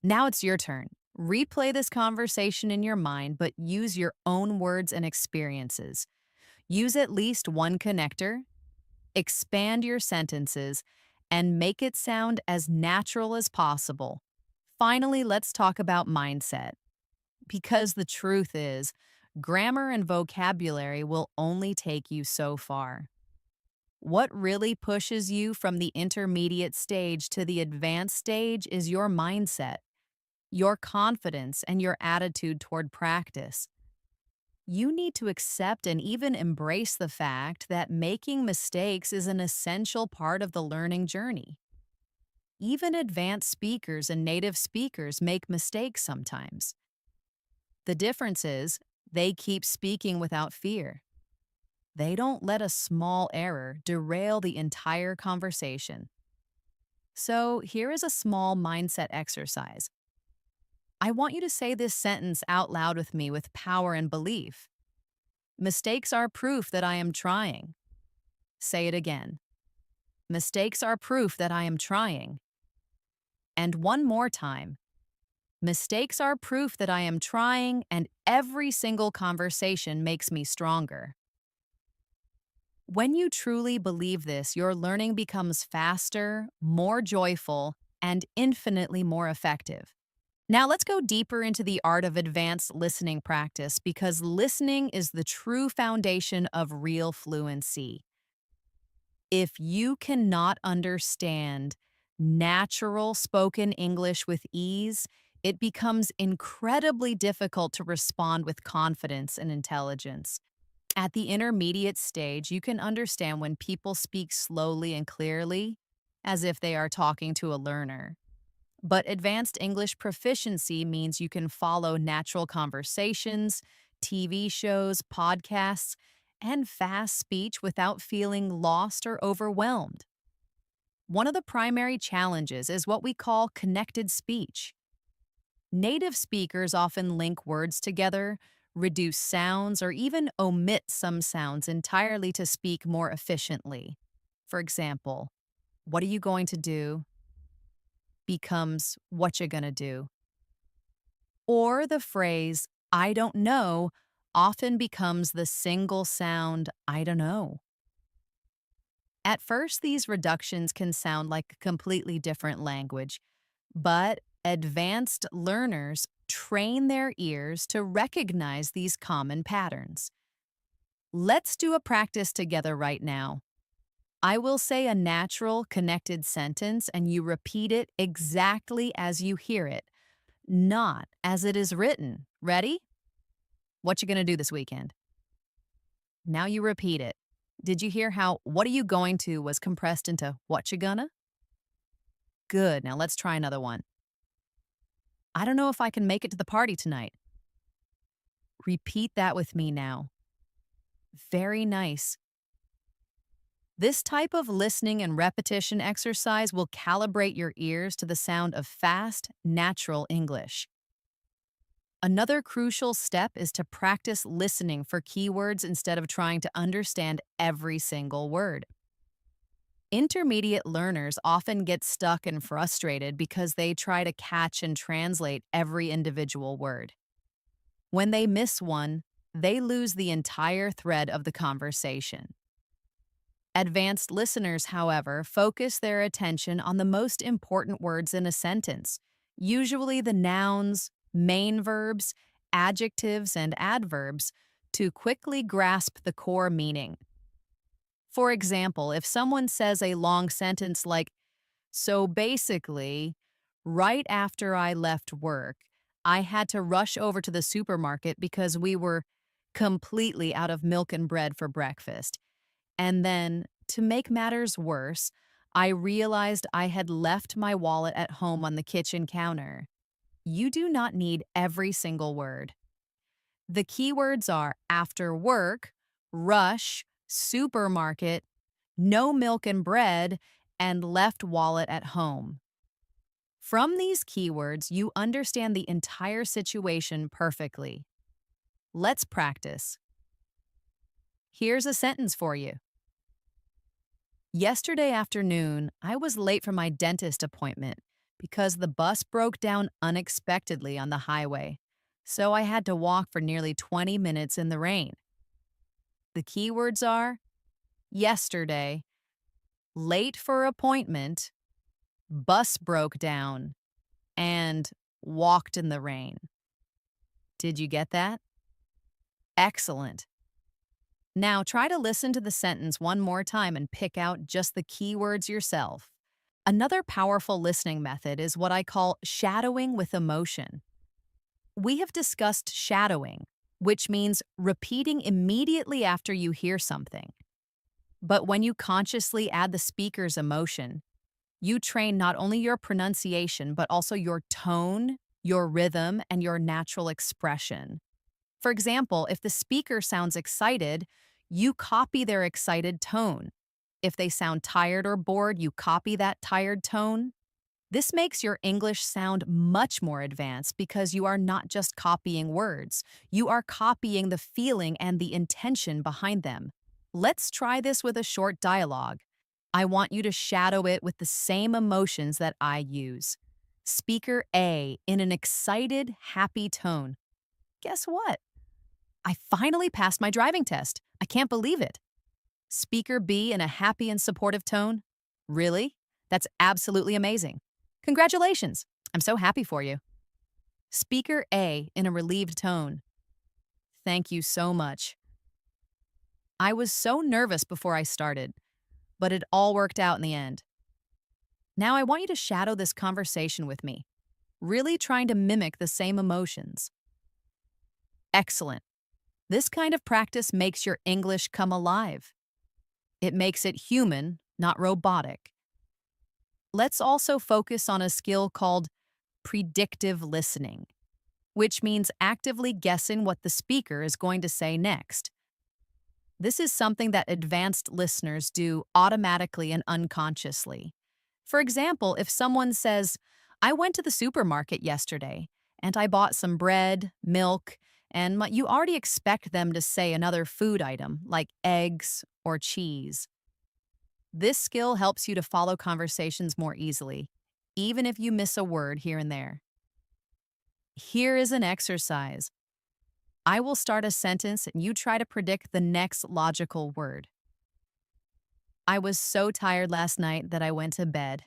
Now it's your turn. Replay this conversation in your mind, but use your own words and experiences. Use at least one connector, expand your sentences, and make it sound as natural as possible. Finally, let's talk about mindset. Because the truth is, grammar and vocabulary will only take you so far. What really pushes you from the intermediate stage to the advanced stage is your mindset, your confidence, and your attitude toward practice. You need to accept and even embrace the fact that making mistakes is an essential part of the learning journey. Even advanced speakers and native speakers make mistakes sometimes. The difference is they keep speaking without fear. They don't let a small error derail the entire conversation. So, here is a small mindset exercise. I want you to say this sentence out loud with me with power and belief. Mistakes are proof that I am trying. Say it again. Mistakes are proof that I am trying. And one more time. Mistakes are proof that I am trying, and every single conversation makes me stronger. When you truly believe this, your learning becomes faster, more joyful, and infinitely more effective. Now, let's go deeper into the art of advanced listening practice because listening is the true foundation of real fluency. If you cannot understand natural spoken English with ease, it becomes incredibly difficult to respond with confidence and intelligence. At the intermediate stage, you can understand when people speak slowly and clearly, as if they are talking to a learner. But advanced English proficiency means you can follow natural conversations, TV shows, podcasts, and fast speech without feeling lost or overwhelmed. One of the primary challenges is what we call connected speech. Native speakers often link words together, reduce sounds, or even omit some sounds entirely to speak more efficiently. For example, what are you going to do becomes what you gonna do. Or the phrase, I don't know, often becomes the single sound, I don't know. At first, these reductions can sound like a completely different language, but advanced learners train their ears to recognize these common patterns. Let's do a practice together right now. I will say a natural, connected sentence and you repeat it exactly as you hear it, not as it is written. Ready? What you gonna do this weekend? Now you repeat it. Did you hear how what are you going to was compressed into what you gonna? Good. Now let's try another one. I don't know if I can make it to the party tonight. Repeat that with me now. Very nice. This type of listening and repetition exercise will calibrate your ears to the sound of fast, natural English. Another crucial step is to practice listening for keywords instead of trying to understand every single word. Intermediate learners often get stuck and frustrated because they try to catch and translate every individual word. When they miss one, they lose the entire thread of the conversation. Advanced listeners, however, focus their attention on the most important words in a sentence, usually the nouns, main verbs, adjectives, and adverbs, to quickly grasp the core meaning. For example, if someone says a long sentence like, so basically, right after I left work, I had to rush over to the supermarket because we were completely out of milk and bread for breakfast. And then, to make matters worse, I realized I had left my wallet at home on the kitchen counter. You do not need every single word. The keywords are after work, rush, supermarket, no milk and bread, and left wallet at home. From these keywords, you understand the entire situation perfectly. Let's practice. Here's a sentence for you. Yesterday afternoon, I was late for my dentist appointment because the bus broke down unexpectedly on the highway, so I had to walk for nearly 20 minutes in the rain. The keywords are yesterday, late for appointment, bus broke down, and walked in the rain. Did you get that? Excellent. Now try to listen to the sentence one more time and pick out just the keywords yourself. Another powerful listening method is what I call shadowing with emotion. We have discussed shadowing, which means repeating immediately after you hear something. But when you consciously add the speaker's emotion, you train not only your pronunciation, but also your tone, your rhythm, and your natural expression. For example, if the speaker sounds excited, you copy their excited tone. If they sound tired or bored, you copy that tired tone. This makes your English sound much more advanced because you are not just copying words, you are copying the feeling and the intention behind them. Let's try this with a short dialogue. I want you to shadow it with the same emotions that I use. Speaker A in an excited, happy tone. Guess what? I finally passed my driving test. I can't believe it. Speaker B in a happy and supportive tone. Really? That's absolutely amazing. Congratulations. I'm so happy for you. Speaker A in a relieved tone. Thank you so much. I was so nervous before I started, but it all worked out in the end. Now I want you to shadow this conversation with me, really trying to mimic the same emotions. Excellent. This kind of practice makes your English come alive. It makes it human, not robotic. Let's also focus on a skill called predictive listening, which means actively guessing what the speaker is going to say next. This is something that advanced listeners do automatically and unconsciously. For example, if someone says, I went to the supermarket yesterday and I bought some bread, milk, and you already expect them to say another food item like eggs or cheese. This skill helps you to follow conversations more easily, even if you miss a word here and there. Here is an exercise. I will start a sentence and you try to predict the next logical word. I was so tired last night that I went to bed.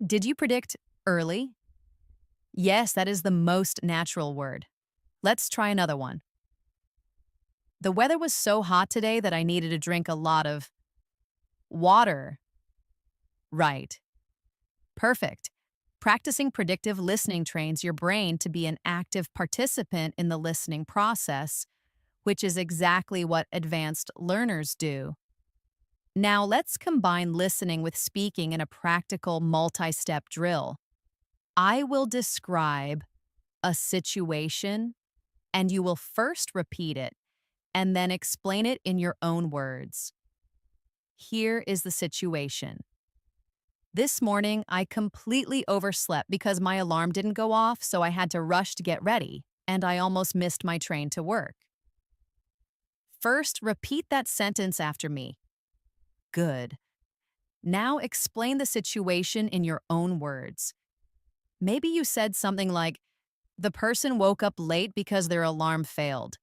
Did you predict early? Yes, that is the most natural word. Let's try another one. The weather was so hot today that I needed to drink a lot of water. Right. Perfect. Practicing predictive listening trains your brain to be an active participant in the listening process, which is exactly what advanced learners do. Now let's combine listening with speaking in a practical multi-step drill. I will describe a situation, and you will first repeat it and then explain it in your own words. Here is the situation. This morning, I completely overslept because my alarm didn't go off, so I had to rush to get ready, and I almost missed my train to work. First, repeat that sentence after me. Good. Now explain the situation in your own words. Maybe you said something like, the person woke up late because their alarm failed,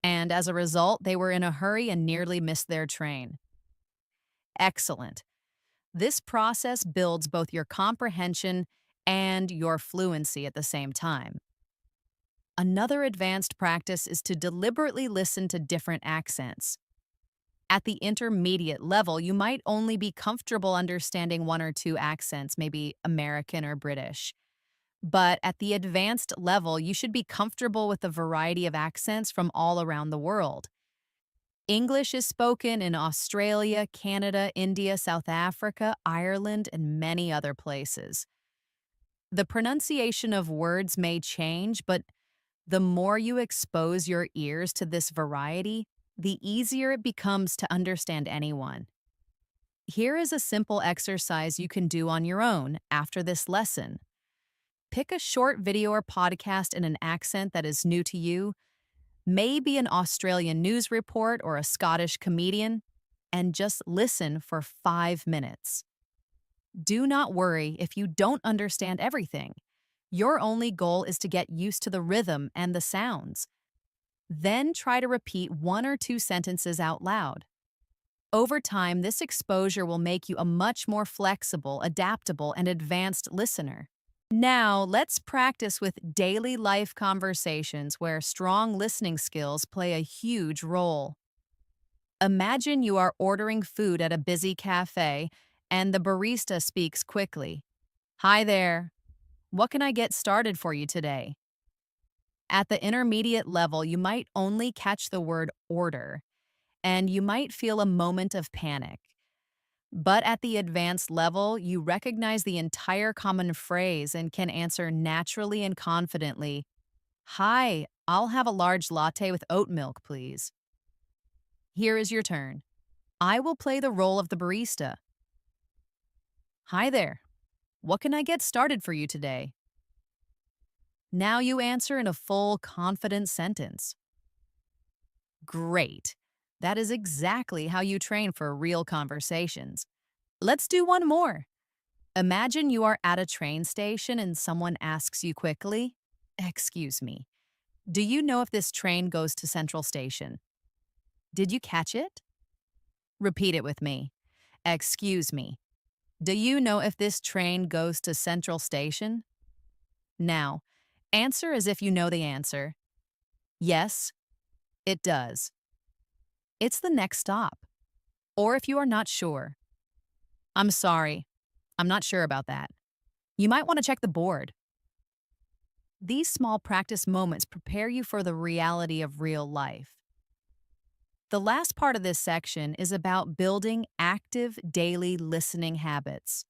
and as a result, they were in a hurry and nearly missed their train. Excellent. This process builds both your comprehension and your fluency at the same time. Another advanced practice is to deliberately listen to different accents. At the intermediate level, you might only be comfortable understanding one or two accents, maybe American or British. But at the advanced level, you should be comfortable with a variety of accents from all around the world. English is spoken in Australia, Canada, India, South Africa, Ireland, and many other places. The pronunciation of words may change, but the more you expose your ears to this variety, the easier it becomes to understand anyone. Here is a simple exercise you can do on your own after this lesson. Pick a short video or podcast in an accent that is new to you, maybe an Australian news report or a Scottish comedian, and just listen for 5 minutes. Do not worry if you don't understand everything. Your only goal is to get used to the rhythm and the sounds. Then try to repeat one or two sentences out loud. Over time, this exposure will make you a much more flexible, adaptable, and advanced listener. Now, let's practice with daily life conversations where strong listening skills play a huge role. Imagine you are ordering food at a busy cafe and the barista speaks quickly. Hi there. What can I get started for you today? At the intermediate level, you might only catch the word order, and you might feel a moment of panic. But at the advanced level, you recognize the entire common phrase and can answer naturally and confidently. Hi, I'll have a large latte with oat milk, please. Here is your turn. I will play the role of the barista. Hi there. What can I get started for you today? Now you answer in a full, confident sentence. Great. That is exactly how you train for real conversations. Let's do one more. Imagine you are at a train station and someone asks you quickly, "Excuse me, do you know if this train goes to Central Station? Did you catch it?" Repeat it with me. Excuse me, do you know if this train goes to Central Station? Now, answer as if you know the answer. Yes, it does. It's the next stop. Or if you are not sure, I'm sorry, I'm not sure about that. You might want to check the board. These small practice moments prepare you for the reality of real life. The last part of this section is about building active daily listening habits.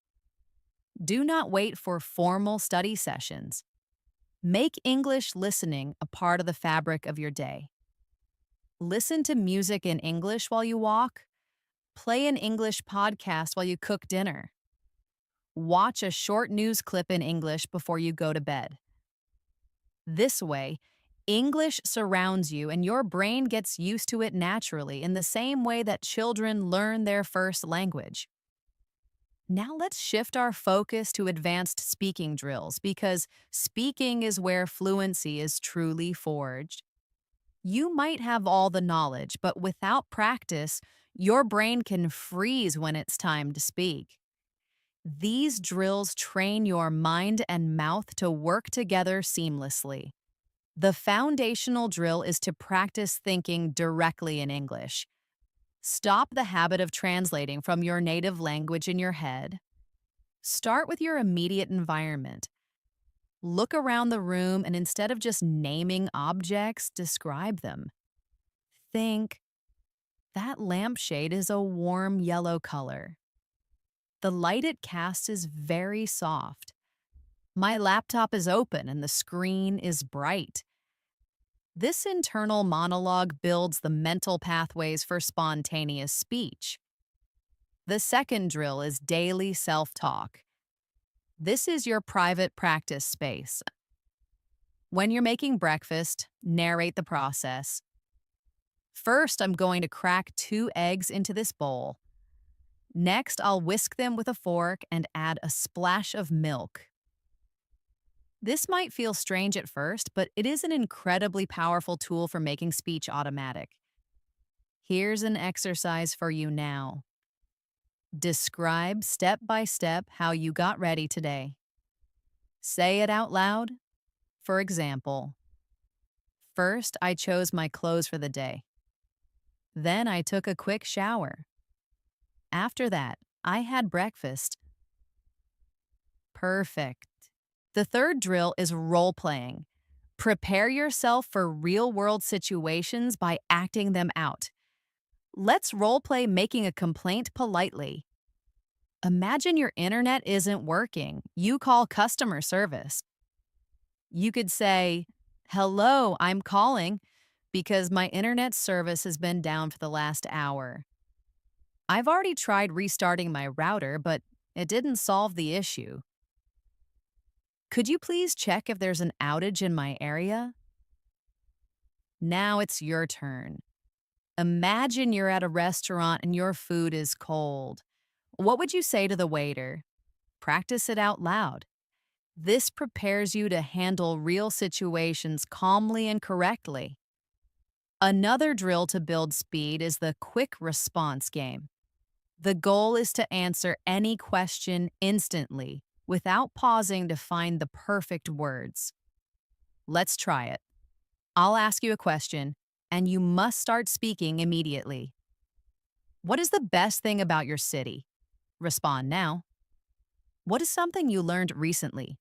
Do not wait for formal study sessions. Make English listening a part of the fabric of your day. Listen to music in English while you walk. Play an English podcast while you cook dinner. Watch a short news clip in English before you go to bed. This way, English surrounds you and your brain gets used to it naturally in the same way that children learn their first language. Now let's shift our focus to advanced speaking drills because speaking is where fluency is truly forged. You might have all the knowledge, but without practice, your brain can freeze when it's time to speak. These drills train your mind and mouth to work together seamlessly. The foundational drill is to practice thinking directly in English. Stop the habit of translating from your native language in your head. Start with your immediate environment. Look around the room and instead of just naming objects, describe them. Think, that lampshade is a warm yellow color. The light it casts is very soft. My laptop is open and the screen is bright. This internal monologue builds the mental pathways for spontaneous speech. The second drill is daily self-talk. This is your private practice space. When you're making breakfast, narrate the process. First, I'm going to crack 2 eggs into this bowl. Next, I'll whisk them with a fork and add a splash of milk. This might feel strange at first, but it is an incredibly powerful tool for making speech automatic. Here's an exercise for you now. Describe step by step how you got ready today. Say it out loud. For example, first, I chose my clothes for the day. Then I took a quick shower. After that, I had breakfast. Perfect. The third drill is role playing. Prepare yourself for real world situations by acting them out. Let's role play making a complaint politely. Imagine your internet isn't working. You call customer service. You could say, "Hello, I'm calling because my internet service has been down for the last hour. I've already tried restarting my router, but it didn't solve the issue. Could you please check if there's an outage in my area?" Now it's your turn. Imagine you're at a restaurant and your food is cold. What would you say to the waiter? Practice it out loud. This prepares you to handle real situations calmly and correctly. Another drill to build speed is the quick response game. The goal is to answer any question instantly without pausing to find the perfect words. Let's try it. I'll ask you a question, and you must start speaking immediately. What is the best thing about your city? Respond now. What is something you learned recently?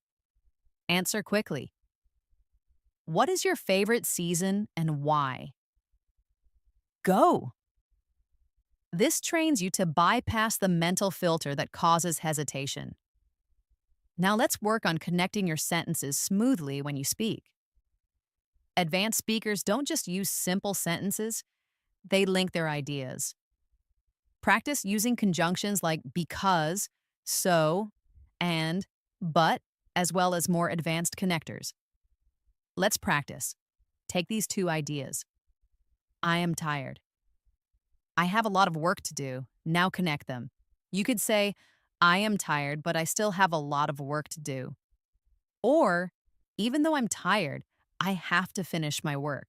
Answer quickly. What is your favorite season and why? Go! This trains you to bypass the mental filter that causes hesitation. Now let's work on connecting your sentences smoothly when you speak. Advanced speakers don't just use simple sentences, they link their ideas. Practice using conjunctions like because, so, and, but, as well as more advanced connectors. Let's practice. Take these two ideas. I am tired. I have a lot of work to do. Now connect them. You could say, I am tired, but I still have a lot of work to do. Or, even though I'm tired, I have to finish my work.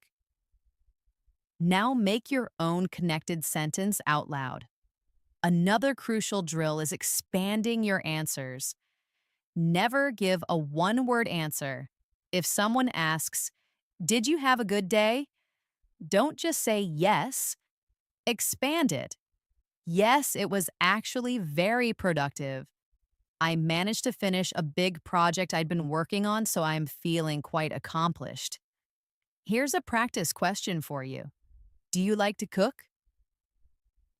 Now make your own connected sentence out loud. Another crucial drill is expanding your answers. Never give a one-word answer. If someone asks, "Did you have a good day?" Don't just say yes. Expand it. Yes, it was actually very productive. I managed to finish a big project I'd been working on, so I'm feeling quite accomplished. Here's a practice question for you. Do you like to cook?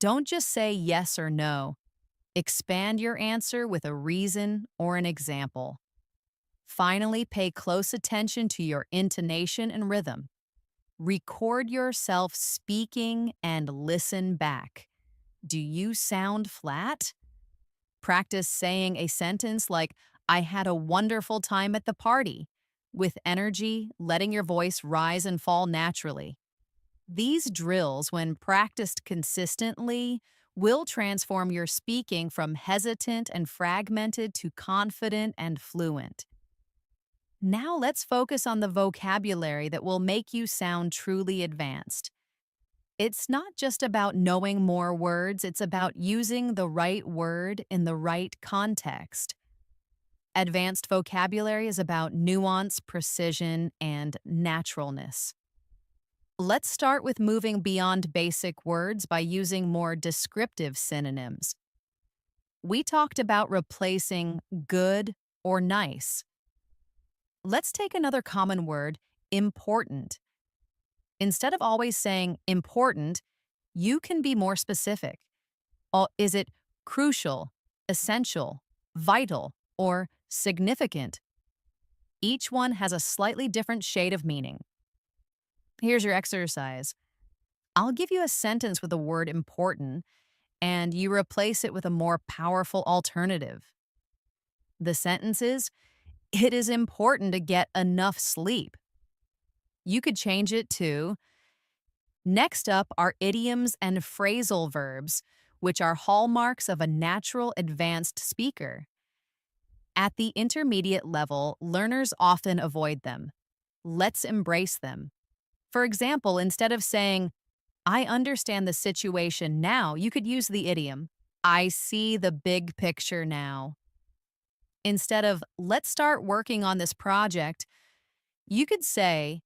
Don't just say yes or no. Expand your answer with a reason or an example. Finally, pay close attention to your intonation and rhythm. Record yourself speaking and listen back. Do you sound flat? Practice saying a sentence like, "I had a wonderful time at the party," with energy, letting your voice rise and fall naturally. These drills, when practiced consistently, will transform your speaking from hesitant and fragmented to confident and fluent. Now let's focus on the vocabulary that will make you sound truly advanced. It's not just about knowing more words, it's about using the right word in the right context. Advanced vocabulary is about nuance, precision, and naturalness. Let's start with moving beyond basic words by using more descriptive synonyms. We talked about replacing good or nice. Let's take another common word, important. Instead of always saying important, you can be more specific. Is it crucial, essential, vital, or significant? Each one has a slightly different shade of meaning. Here's your exercise. I'll give you a sentence with the word important, and you replace it with a more powerful alternative. The sentence is, "It is important to get enough sleep." You could change it to, "Next up are idioms and phrasal verbs, which are hallmarks of a natural advanced speaker. At the intermediate level, learners often avoid them. Let's embrace them." For example, instead of saying, "I understand the situation now," you could use the idiom, "I see the big picture now." Instead of, "Let's start working on this project," you could say,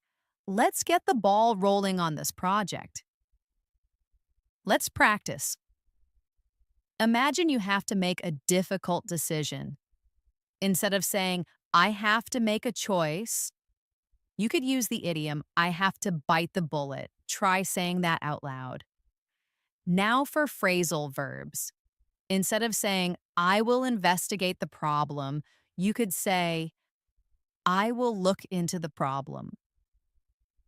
"Let's get the ball rolling on this project." Let's practice. Imagine you have to make a difficult decision. Instead of saying, I have to make a choice, you could use the idiom, I have to bite the bullet. Try saying that out loud. Now for phrasal verbs. Instead of saying, I will investigate the problem, you could say, I will look into the problem.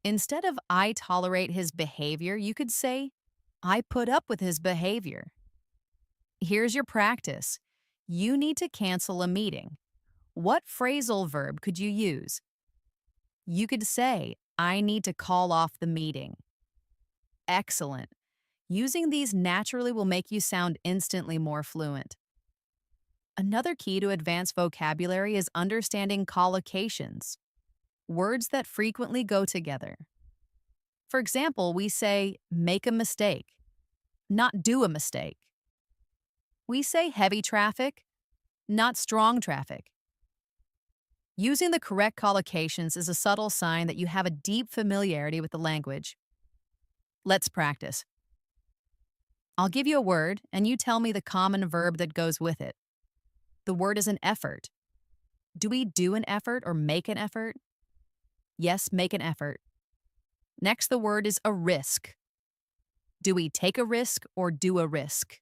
Instead of I tolerate his behavior, you could say, I put up with his behavior. Here's your practice. You need to cancel a meeting. What phrasal verb could you use? You could say, I need to call off the meeting. Excellent. Using these naturally will make you sound instantly more fluent. Another key to advanced vocabulary is understanding collocations, words that frequently go together. For example, we say, make a mistake, not do a mistake. We say heavy traffic, not strong traffic. Using the correct collocations is a subtle sign that you have a deep familiarity with the language. Let's practice. I'll give you a word, and you tell me the common verb that goes with it. The word is an effort. Do we do an effort or make an effort? Yes, make an effort. Next, the word is a risk. Do we take a risk or do a risk?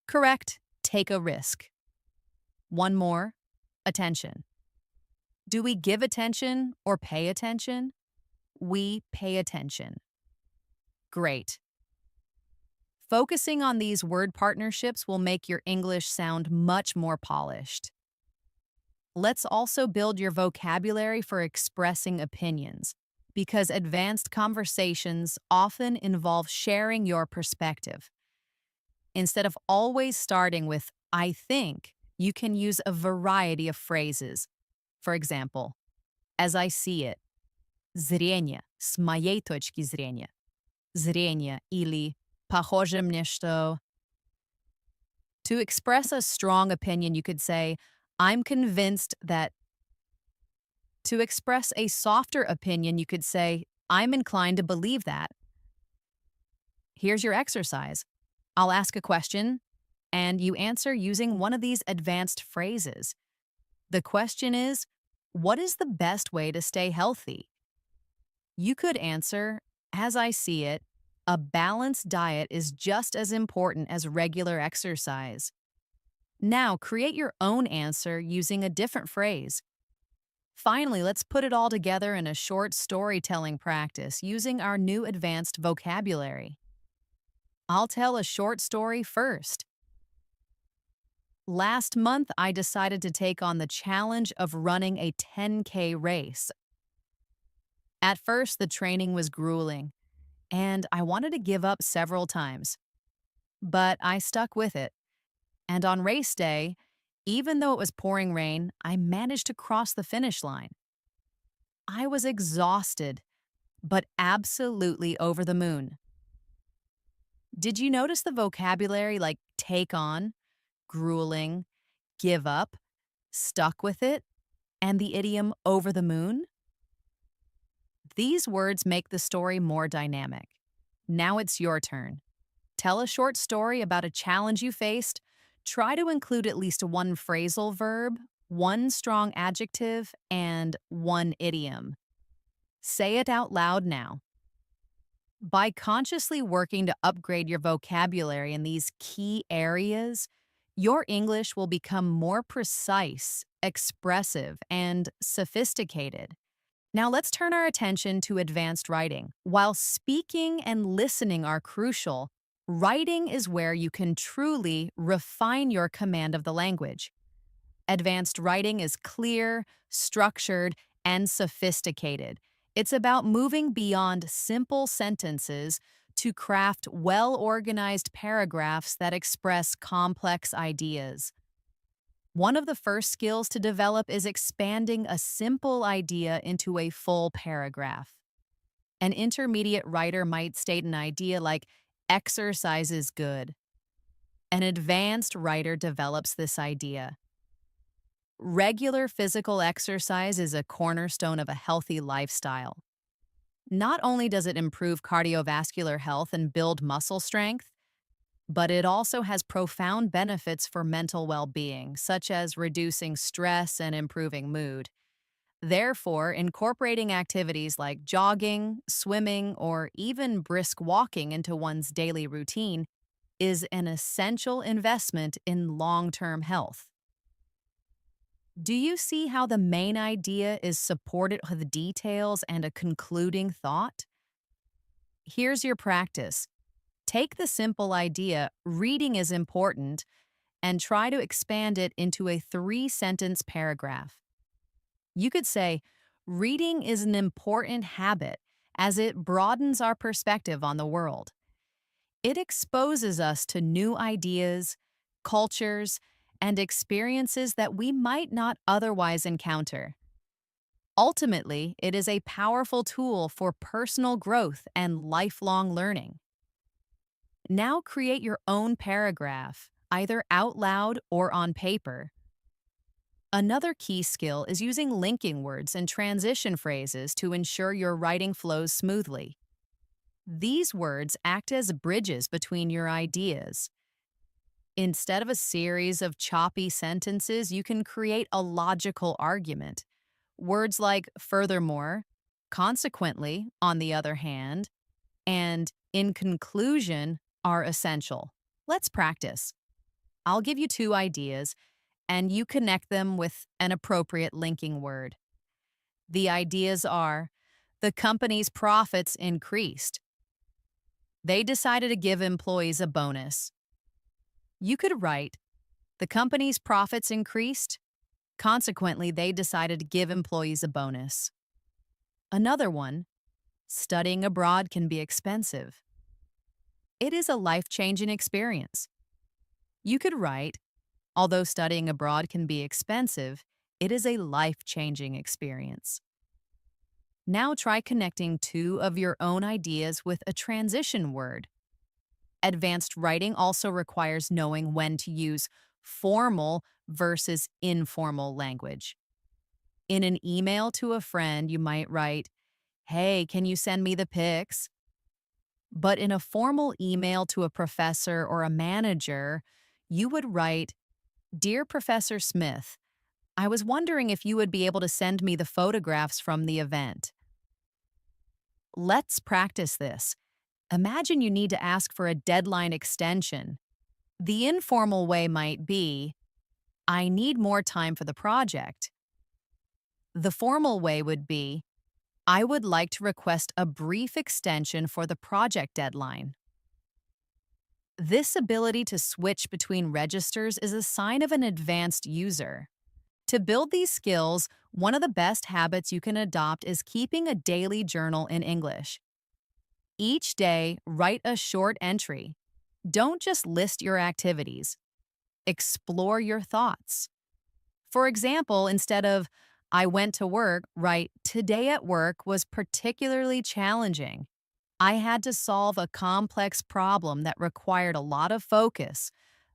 Correct, take a risk. One more, attention. Do we give attention or pay attention? We pay attention. Great. Focusing on these word partnerships will make your English sound much more polished. Let's also build your vocabulary for expressing opinions, because advanced conversations often involve sharing your perspective. Instead of always starting with, I think, you can use a variety of phrases. For example, as I see it, зрение, с моей точки зрения. Зрение или похоже мне, что. To express a strong opinion, you could say, I'm convinced that. To express a softer opinion, you could say, I'm inclined to believe that. Here's your exercise. I'll ask a question, and you answer using one of these advanced phrases. The question is, what is the best way to stay healthy? You could answer, as I see it, a balanced diet is just as important as regular exercise. Now, create your own answer using a different phrase. Finally, let's put it all together in a short storytelling practice using our new advanced vocabulary. I'll tell a short story first. Last month, I decided to take on the challenge of running a 10K race. At first, the training was grueling, and I wanted to give up several times. But I stuck with it. And on race day, even though it was pouring rain, I managed to cross the finish line. I was exhausted, but absolutely over the moon. Did you notice the vocabulary like take on, grueling, give up, stuck with it, and the idiom over the moon? These words make the story more dynamic. Now it's your turn. Tell a short story about a challenge you faced. Try to include at least one phrasal verb, one strong adjective, and one idiom. Say it out loud now. By consciously working to upgrade your vocabulary in these key areas, your English will become more precise, expressive, and sophisticated. Now let's turn our attention to advanced writing. While speaking and listening are crucial, writing is where you can truly refine your command of the language. Advanced writing is clear, structured, and sophisticated. It's about moving beyond simple sentences to craft well-organized paragraphs that express complex ideas. One of the first skills to develop is expanding a simple idea into a full paragraph. An intermediate writer might state an idea like, exercise is good. An advanced writer develops this idea. Regular physical exercise is a cornerstone of a healthy lifestyle. Not only does it improve cardiovascular health and build muscle strength, but it also has profound benefits for mental well being, such as reducing stress and improving mood. Therefore, incorporating activities like jogging, swimming, or even brisk walking into one's daily routine is an essential investment in long term health. Do you see how the main idea is supported with details and a concluding thought? Here's your practice. Take the simple idea, reading is important, and try to expand it into a 3 sentence paragraph. You could say, reading is an important habit as it broadens our perspective on the world. It exposes us to new ideas, cultures, and experiences that we might not otherwise encounter. Ultimately, it is a powerful tool for personal growth and lifelong learning. Now create your own paragraph, either out loud or on paper. Another key skill is using linking words and transition phrases to ensure your writing flows smoothly. These words act as bridges between your ideas. Instead of a series of choppy sentences, you can create a logical argument. Words like furthermore, consequently, on the other hand, and in conclusion are essential. Let's practice. I'll give you 2 ideas, and you connect them with an appropriate linking word. The ideas are the company's profits increased. They decided to give employees a bonus. You could write, the company's profits increased. Consequently, they decided to give employees a bonus. Another one, studying abroad can be expensive. It is a life-changing experience. You could write, although studying abroad can be expensive, it is a life-changing experience. Now try connecting 2 of your own ideas with a transition word. Advanced writing also requires knowing when to use formal versus informal language. In an email to a friend, you might write, "Hey, can you send me the pics?" But in a formal email to a professor or a manager, you would write, "Dear Professor Smith, I was wondering if you would be able to send me the photographs from the event." Let's practice this. Imagine you need to ask for a deadline extension. The informal way might be, "I need more time for the project." The formal way would be, "I would like to request a brief extension for the project deadline." This ability to switch between registers is a sign of an advanced user. To build these skills, one of the best habits you can adopt is keeping a daily journal in English. Each day, write a short entry. Don't just list your activities. Explore your thoughts. For example, instead of, "I went to work," write, "Today at work was particularly challenging. I had to solve a complex problem that required a lot of focus,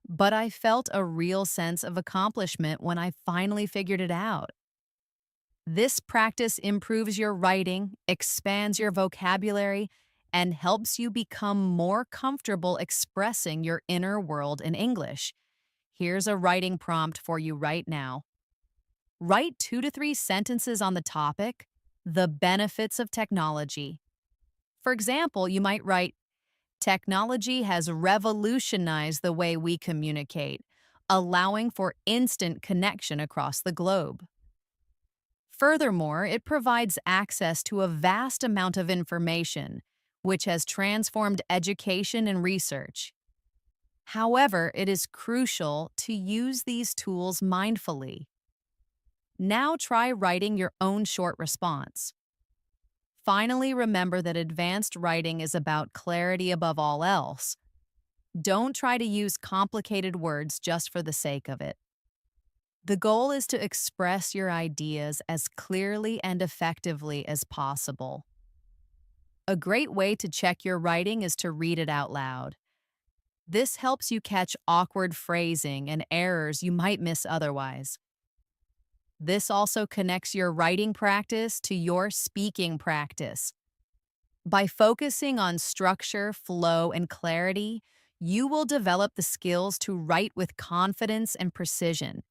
but I felt a real sense of accomplishment when I finally figured it out." This practice improves your writing, expands your vocabulary, and helps you become more comfortable expressing your inner world in English. Here's a writing prompt for you right now. Write 2 to 3 sentences on the topic, the benefits of technology. For example, you might write, "Technology has revolutionized the way we communicate, allowing for instant connection across the globe. Furthermore, it provides access to a vast amount of information, which has transformed education and research. However, it is crucial to use these tools mindfully." Now try writing your own short response. Finally, remember that advanced writing is about clarity above all else. Don't try to use complicated words just for the sake of it. The goal is to express your ideas as clearly and effectively as possible. A great way to check your writing is to read it out loud. This helps you catch awkward phrasing and errors you might miss otherwise. This also connects your writing practice to your speaking practice. By focusing on structure, flow, and clarity, you will develop the skills to write with confidence and precision,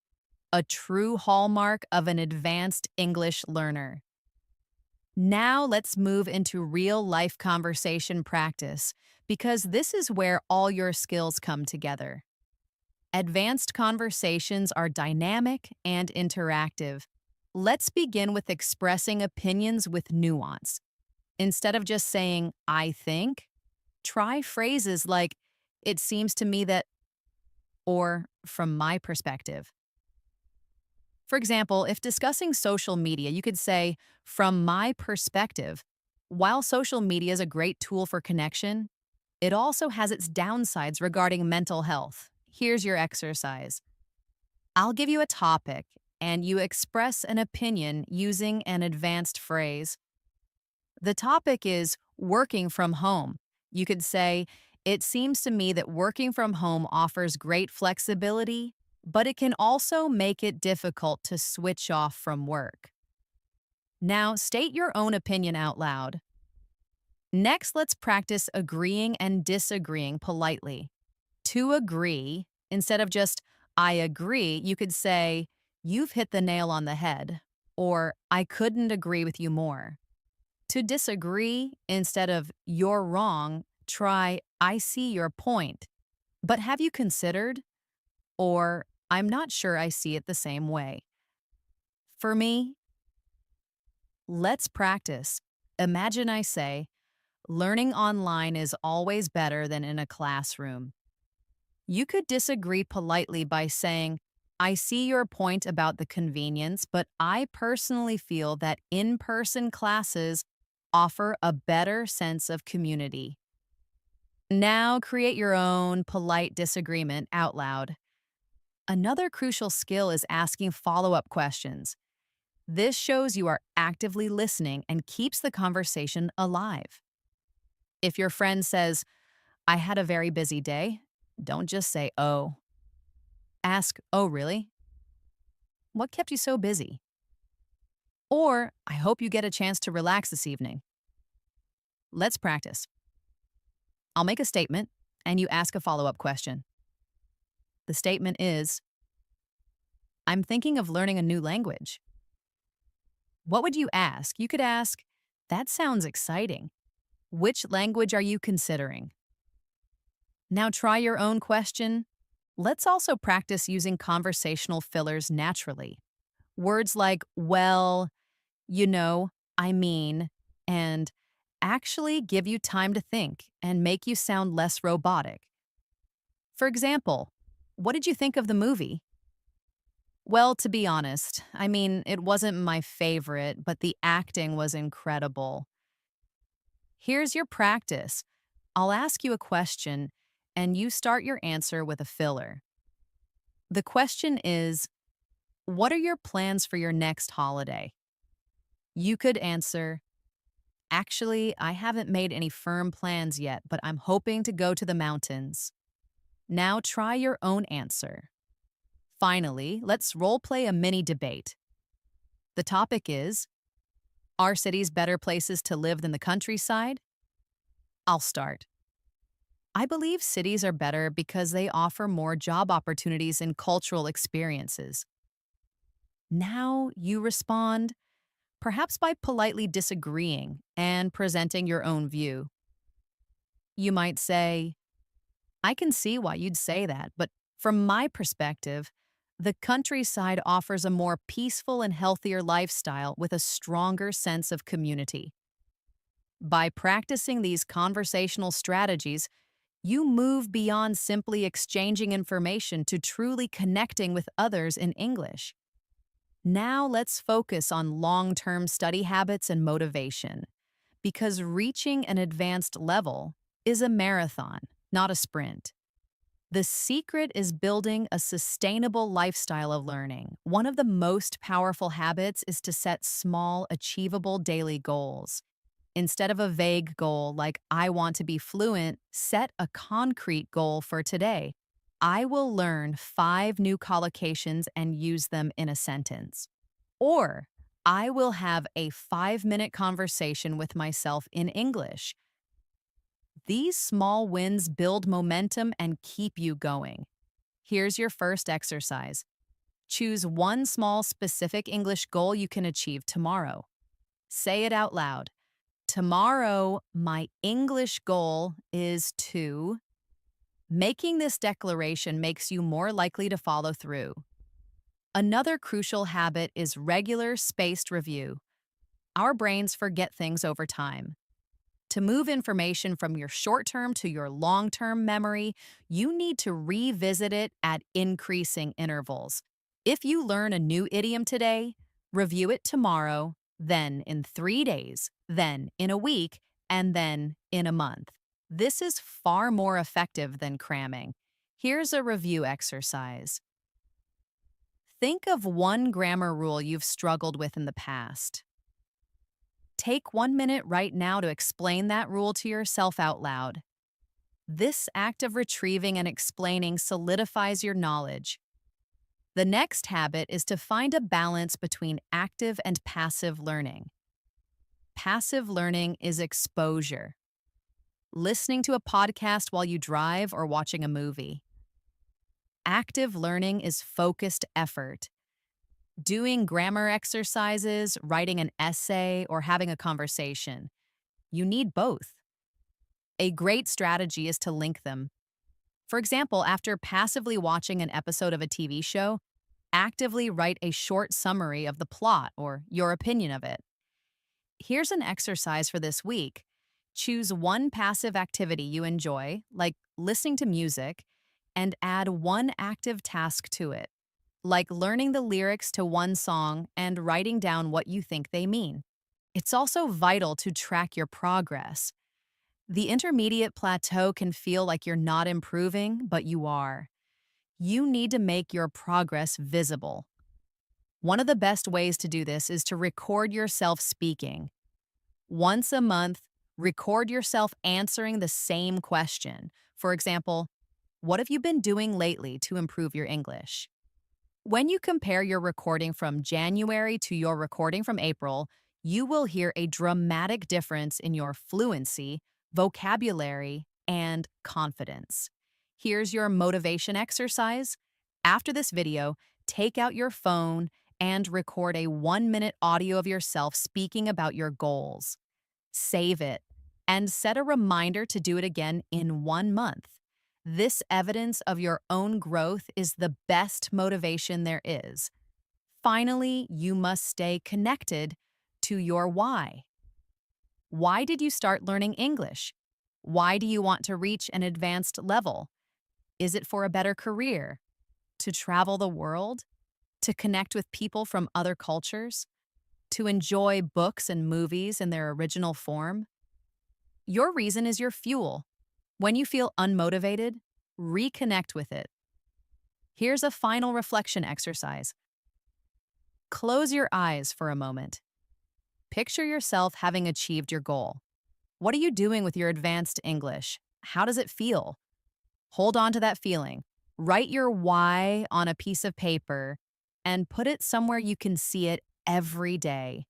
a true hallmark of an advanced English learner. Now let's move into real life conversation practice because this is where all your skills come together. Advanced conversations are dynamic and interactive. Let's begin with expressing opinions with nuance. Instead of just saying, I think, try phrases like, it seems to me that, or from my perspective. For example, if discussing social media, you could say, from my perspective, while social media is a great tool for connection, it also has its downsides regarding mental health. Here's your exercise. I'll give you a topic, and you express an opinion using an advanced phrase. The topic is working from home. You could say, it seems to me that working from home offers great flexibility, but it can also make it difficult to switch off from work. Now, state your own opinion out loud. Next, let's practice agreeing and disagreeing politely. To agree, instead of just, I agree, you could say, you've hit the nail on the head, or I couldn't agree with you more. To disagree, instead of you're wrong, try I see your point. But have you considered? Or I'm not sure I see it the same way. For me, let's practice. Imagine I say, learning online is always better than in a classroom. You could disagree politely by saying, I see your point about the convenience, but I personally feel that in person classes offer a better sense of community. Now create your own polite disagreement out loud. Another crucial skill is asking follow up questions. This shows you are actively listening and keeps the conversation alive. If your friend says, I had a very busy day, don't just say, oh. Ask, oh, really? What kept you so busy? Or, I hope you get a chance to relax this evening. Let's practice. I'll make a statement, and you ask a follow-up question. The statement is, I'm thinking of learning a new language. What would you ask? You could ask, that sounds exciting. Which language are you considering? Now try your own question. Let's also practice using conversational fillers naturally. Words like, well, you know, I mean, and actually give you time to think and make you sound less robotic. For example, what did you think of the movie? Well, to be honest, I mean, it wasn't my favorite, but the acting was incredible. Here's your practice. I'll ask you a question, and you start your answer with a filler. The question is, what are your plans for your next holiday? You could answer, actually, I haven't made any firm plans yet, but I'm hoping to go to the mountains. Now try your own answer. Finally, let's role play a mini debate. The topic is, are cities better places to live than the countryside? I'll start. I believe cities are better because they offer more job opportunities and cultural experiences. Now you respond, perhaps by politely disagreeing and presenting your own view. You might say, I can see why you'd say that, but from my perspective, the countryside offers a more peaceful and healthier lifestyle with a stronger sense of community. By practicing these conversational strategies, you move beyond simply exchanging information to truly connecting with others in English. Now let's focus on long-term study habits and motivation, because reaching an advanced level is a marathon, not a sprint. The secret is building a sustainable lifestyle of learning. One of the most powerful habits is to set small, achievable daily goals. Instead of a vague goal like, I want to be fluent, set a concrete goal for today. I will learn 5 new collocations and use them in a sentence. Or, I will have a 5-minute conversation with myself in English. These small wins build momentum and keep you going. Here's your first exercise. Choose one small specific English goal you can achieve tomorrow. Say it out loud. Tomorrow, my English goal is to. Making this declaration makes you more likely to follow through. Another crucial habit is regular spaced review. Our brains forget things over time. To move information from your short term to your long term memory, you need to revisit it at increasing intervals. If you learn a new idiom today, review it tomorrow, then in 3 days, then in a week, and then in a month. This is far more effective than cramming. Here's a review exercise. Think of one grammar rule you've struggled with in the past. Take 1 minute right now to explain that rule to yourself out loud. This act of retrieving and explaining solidifies your knowledge. The next habit is to find a balance between active and passive learning. Passive learning is exposure. Listening to a podcast while you drive or watching a movie. Active learning is focused effort. Doing grammar exercises, writing an essay, or having a conversation. You need both. A great strategy is to link them. For example, after passively watching an episode of a TV show, actively write a short summary of the plot or your opinion of it. Here's an exercise for this week. Choose one passive activity you enjoy, like listening to music, and add one active task to it, like learning the lyrics to one song and writing down what you think they mean. It's also vital to track your progress. The intermediate plateau can feel like you're not improving, but you are. You need to make your progress visible. One of the best ways to do this is to record yourself speaking. Once a month, record yourself answering the same question. For example, what have you been doing lately to improve your English? When you compare your recording from January to your recording from April, you will hear a dramatic difference in your fluency, vocabulary, and confidence. Here's your motivation exercise. After this video, take out your phone and record a 1-minute audio of yourself speaking about your goals. Save it and set a reminder to do it again in 1 month. This evidence of your own growth is the best motivation there is. Finally, you must stay connected to your why. Why did you start learning English? Why do you want to reach an advanced level? Is it for a better career? To travel the world? To connect with people from other cultures? To enjoy books and movies in their original form? Your reason is your fuel. When you feel unmotivated, reconnect with it. Here's a final reflection exercise. Close your eyes for a moment. Picture yourself having achieved your goal. What are you doing with your advanced English? How does it feel? Hold on to that feeling. Write your why on a piece of paper and put it somewhere you can see it every day.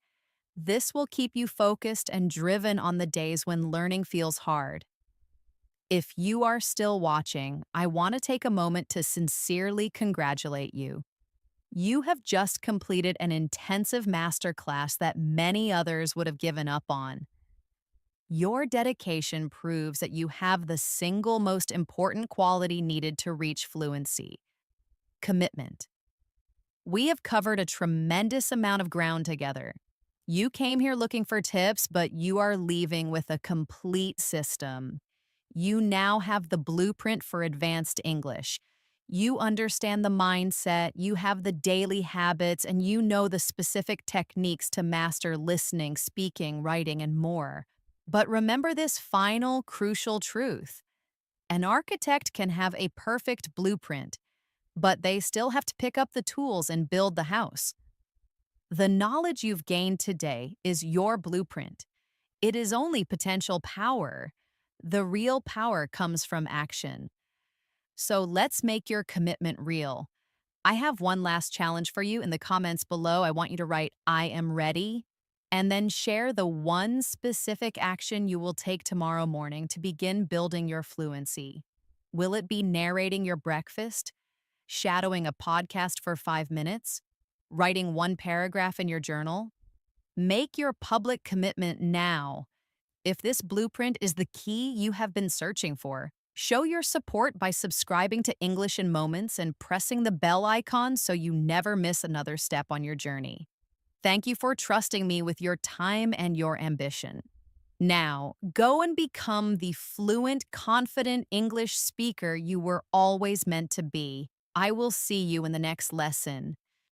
This will keep you focused and driven on the days when learning feels hard. If you are still watching, I want to take a moment to sincerely congratulate you. You have just completed an intensive masterclass that many others would have given up on. Your dedication proves that you have the single most important quality needed to reach fluency: commitment. We have covered a tremendous amount of ground together. You came here looking for tips, but you are leaving with a complete system. You now have the blueprint for advanced English. You understand the mindset, you have the daily habits, and you know the specific techniques to master listening, speaking, writing, and more. But remember this final, crucial truth. An architect can have a perfect blueprint, but they still have to pick up the tools and build the house. The knowledge you've gained today is your blueprint. It is only potential power. The real power comes from action. So let's make your commitment real. I have one last challenge for you in the comments below. I want you to write, I am ready, and then share the one specific action you will take tomorrow morning to begin building your fluency. Will it be narrating your breakfast, shadowing a podcast for 5 minutes, writing one paragraph in your journal? Make your public commitment now. If this blueprint is the key you have been searching for, show your support by subscribing to English in Moments and pressing the bell icon so you never miss another step on your journey. Thank you for trusting me with your time and your ambition. Now, go and become the fluent, confident English speaker you were always meant to be. I will see you in the next lesson.